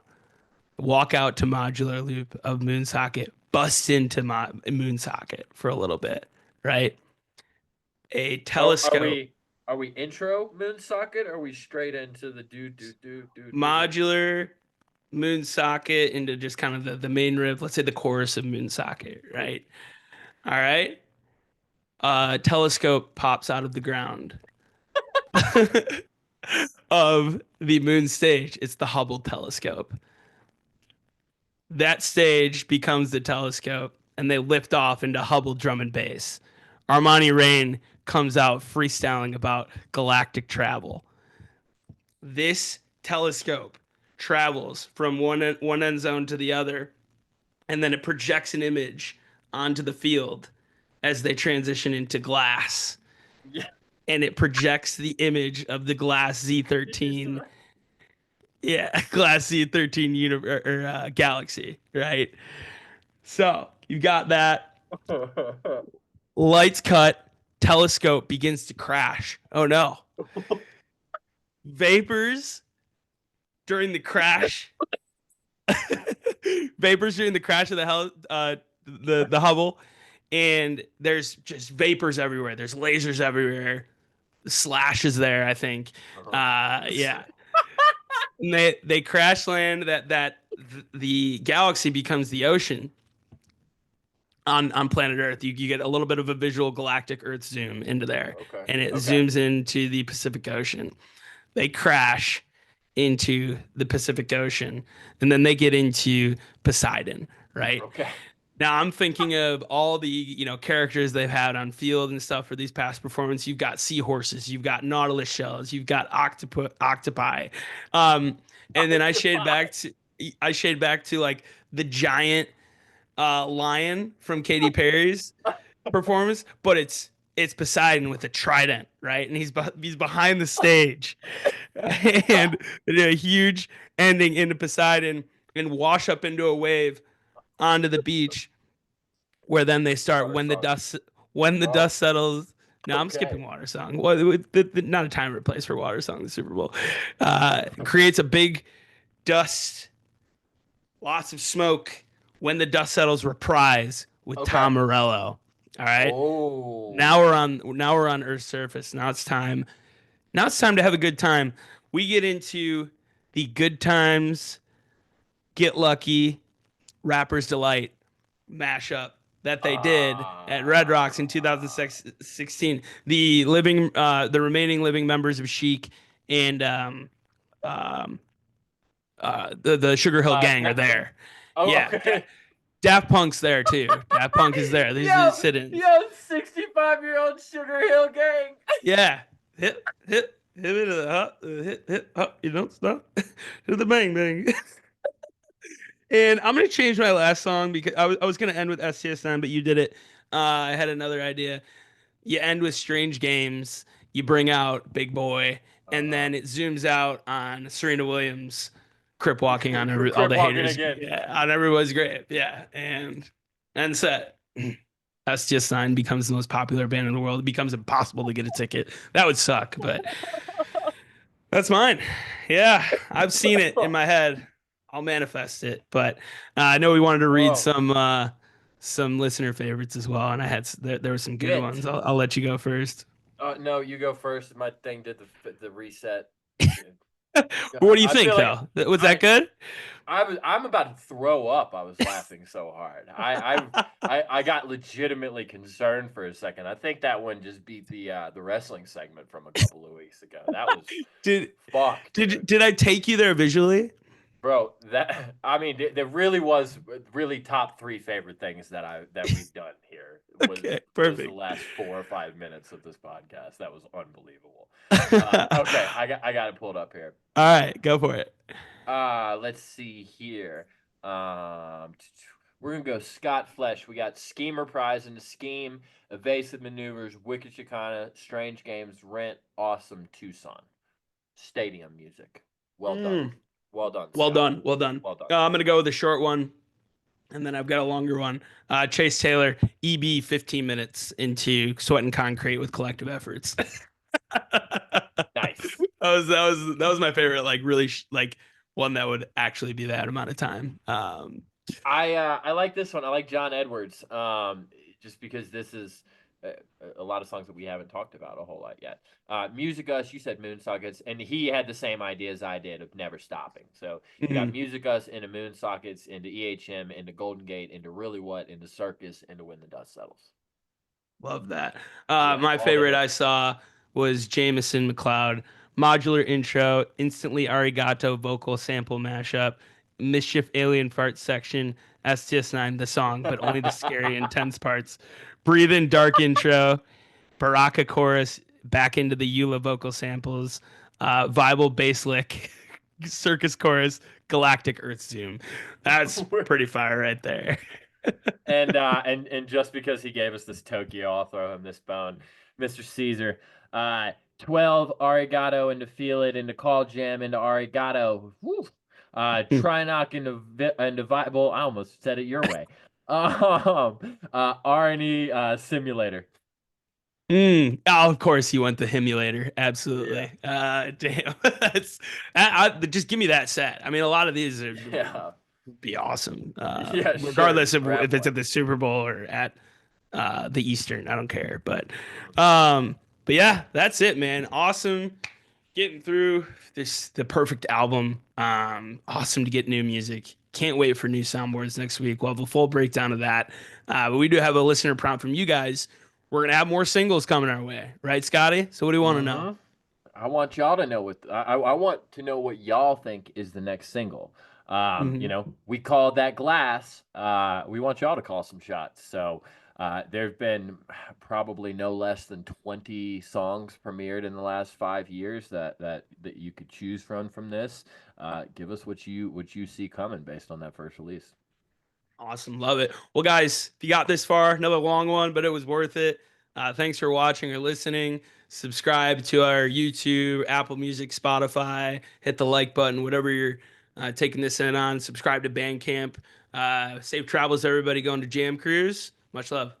Speaker 2: walk out to modular loop of Moonsocket, bust into Moonsocket for a little bit, right? A
Speaker 3: Are
Speaker 2: telescope,
Speaker 3: we intro Moonsocket, or are we straight into the do do do do do?
Speaker 2: modular Moonsocket into just kind of the main riff, let's say the chorus of Moonsocket, right? All right. Telescope pops out of the ground of the moon stage. It's the Hubble telescope. That stage becomes the telescope, and they lift off into Hubble drum and bass. Armani Rain comes out freestyling about galactic travel. This telescope travels from one end zone to the other, and then it projects an image onto the field as they transition into glass.
Speaker 3: Yeah.
Speaker 2: And it projects the image of the Glass Z13. Yeah, Glass Z13 galaxy, right? So you've got that. Lights cut. Telescope begins to crash. Oh no. Vapors during the crash. Vapors during the crash of the Hubble, and there's just vapors everywhere. There's lasers everywhere. Slash is there, I think. Yeah. And they crash land the galaxy becomes the ocean on planet Earth. You get a little bit of a visual galactic Earth zoom into there,
Speaker 3: Okay.
Speaker 2: and it
Speaker 3: Okay.
Speaker 2: zooms into the Pacific Ocean. They crash into the Pacific Ocean, and then they get into Poseidon, right?
Speaker 3: Okay.
Speaker 2: Now I'm thinking of all the characters they've had on field and stuff for these past performances. You've got seahorses, you've got nautilus shells, you've got octopi, and then I shade back to like the giant lion from Katy Perry's performance, but it's Poseidon with a trident, right? And he's behind the stage, and a huge ending into Poseidon and wash up into a wave onto the beach, where then they start
Speaker 3: Water song.
Speaker 2: when the
Speaker 3: Oh,
Speaker 2: dust settles. No, I'm
Speaker 3: okay.
Speaker 2: skipping Water Song. Well, not a time or place for Water Song. The Super Bowl creates a big dust, lots of smoke. When the dust settles, reprise with
Speaker 3: Okay.
Speaker 2: Tom Morello. All right.
Speaker 3: Oh.
Speaker 2: Now we're on Earth's surface. Now it's time. Now it's time to have a good time. We get into the Good Times, Get Lucky, Rapper's Delight mashup that they did at Red Rocks in 2016. The remaining living members of Chic and the Sugar Hill Gang are there.
Speaker 3: Oh,
Speaker 2: Yeah,
Speaker 3: okay.
Speaker 2: Daft Punk's there too. Daft Punk is there. These are sit-ins.
Speaker 3: 65-year-old Sugar Hill Gang.
Speaker 2: Yeah, hit it to the hop, hit hop. You don't stop. To the bang bang. And I'm gonna change my last song because I was gonna end with STS9, but you did it. I had another idea. You end with Strange Games. You bring out Big Boy, and then it zooms out on Serena Williams, crip walking on all the
Speaker 3: walking
Speaker 2: haters.
Speaker 3: again.
Speaker 2: Yeah, on everybody's grave. Yeah, and set. STS9 becomes the most popular band in the world. It becomes impossible to get a ticket. That would suck, but that's mine. Yeah, I've seen it in my head. I'll manifest it. But I know we wanted to read some listener favorites as well, and there were some good ones. I'll let you go first.
Speaker 3: No, you go first. My thing did the reset.
Speaker 2: What do you think, though? Was that good?
Speaker 3: I'm about to throw up. I was laughing so hard. I got legitimately concerned for a second. I think that one just beat the wrestling segment from a couple of weeks ago. That was Did I take you there visually? Bro, that there really was really top 3 favorite things that we've done here.
Speaker 2: Okay, perfect.
Speaker 3: Was the last 4 or 5 minutes of this podcast. That was unbelievable. Okay, I got it pulled up here.
Speaker 2: All right, go for it.
Speaker 3: Let's see here. We're gonna go Scott Flesh. We got Schemer Prize into Scheme, Evasive Maneuvers, Wicked Chicana, Strange Games, Rent, Awesome, Tucson. Stadium music. Well done. Well done.
Speaker 2: Well done. Well done. I'm going to go with a short one, and then I've got a longer one. Chase Taylor, EB 15 minutes into Sweat and Concrete with Collective Efforts.
Speaker 3: Nice.
Speaker 2: That was my favorite, like really one that would actually be that amount of time.
Speaker 3: I like this one. I like John Edwards. Just because this is a lot of songs that we haven't talked about a whole lot yet. Music Us, you said Moonsockets, and he had the same idea as I did of never stopping. So you got Music Us into Moonsockets, into EHM, into Golden Gate, into Really What, into Circus, into When the Dust Settles.
Speaker 2: Love that. My favorite I saw was Jameson McLeod, modular intro, instantly arigato vocal sample mashup, mischief alien fart section, STS9 the song, but only the scary intense parts. Breathe in dark intro, Baraka chorus, back into the Eula vocal samples, Viable bass lick, circus chorus, galactic earth zoom. That's pretty fire right there.
Speaker 3: and just because he gave us this Tokyo, I'll throw him this bone. Mr. Caesar, 12 arigato into Feel It, into Call Jam, into arigato. Trinoc into Viable. I almost said it your way. R&E Simulator.
Speaker 2: Oh, of course you want the emulator.
Speaker 3: Yeah.
Speaker 2: Absolutely. Damn. Just give me that set. I mean, a lot of these
Speaker 3: Yeah.
Speaker 2: would be awesome.
Speaker 3: Yeah, sure.
Speaker 2: Regardless
Speaker 3: Just
Speaker 2: of
Speaker 3: grab
Speaker 2: if it's
Speaker 3: one.
Speaker 2: at the Super Bowl or at the Eastern. I don't care. But yeah, that's it, man. Awesome getting through the perfect album. Awesome to get new music. Can't wait for new soundboards next week. We'll have a full breakdown of that. But we do have a listener prompt from you guys. We're gonna have more singles coming our way, right, Scotty? So what do you want to know?
Speaker 3: Mm-hmm. I want y'all to know what I want to know what y'all think is the next single.
Speaker 2: Mhm.
Speaker 3: We called that Glass. We want y'all to call some shots. So there've been probably no less than 20 songs premiered in the last 5 years that you could choose from this. Give us what you see coming based on that first release.
Speaker 2: Awesome. Love it. Well, guys, if you got this far, another long one, but it was worth it. Thanks for watching or listening. Subscribe to our YouTube, Apple Music, Spotify. Hit the like button, whatever you're taking this in on. Subscribe to Bandcamp. Safe travels, everybody going to Jam Cruise. Much love.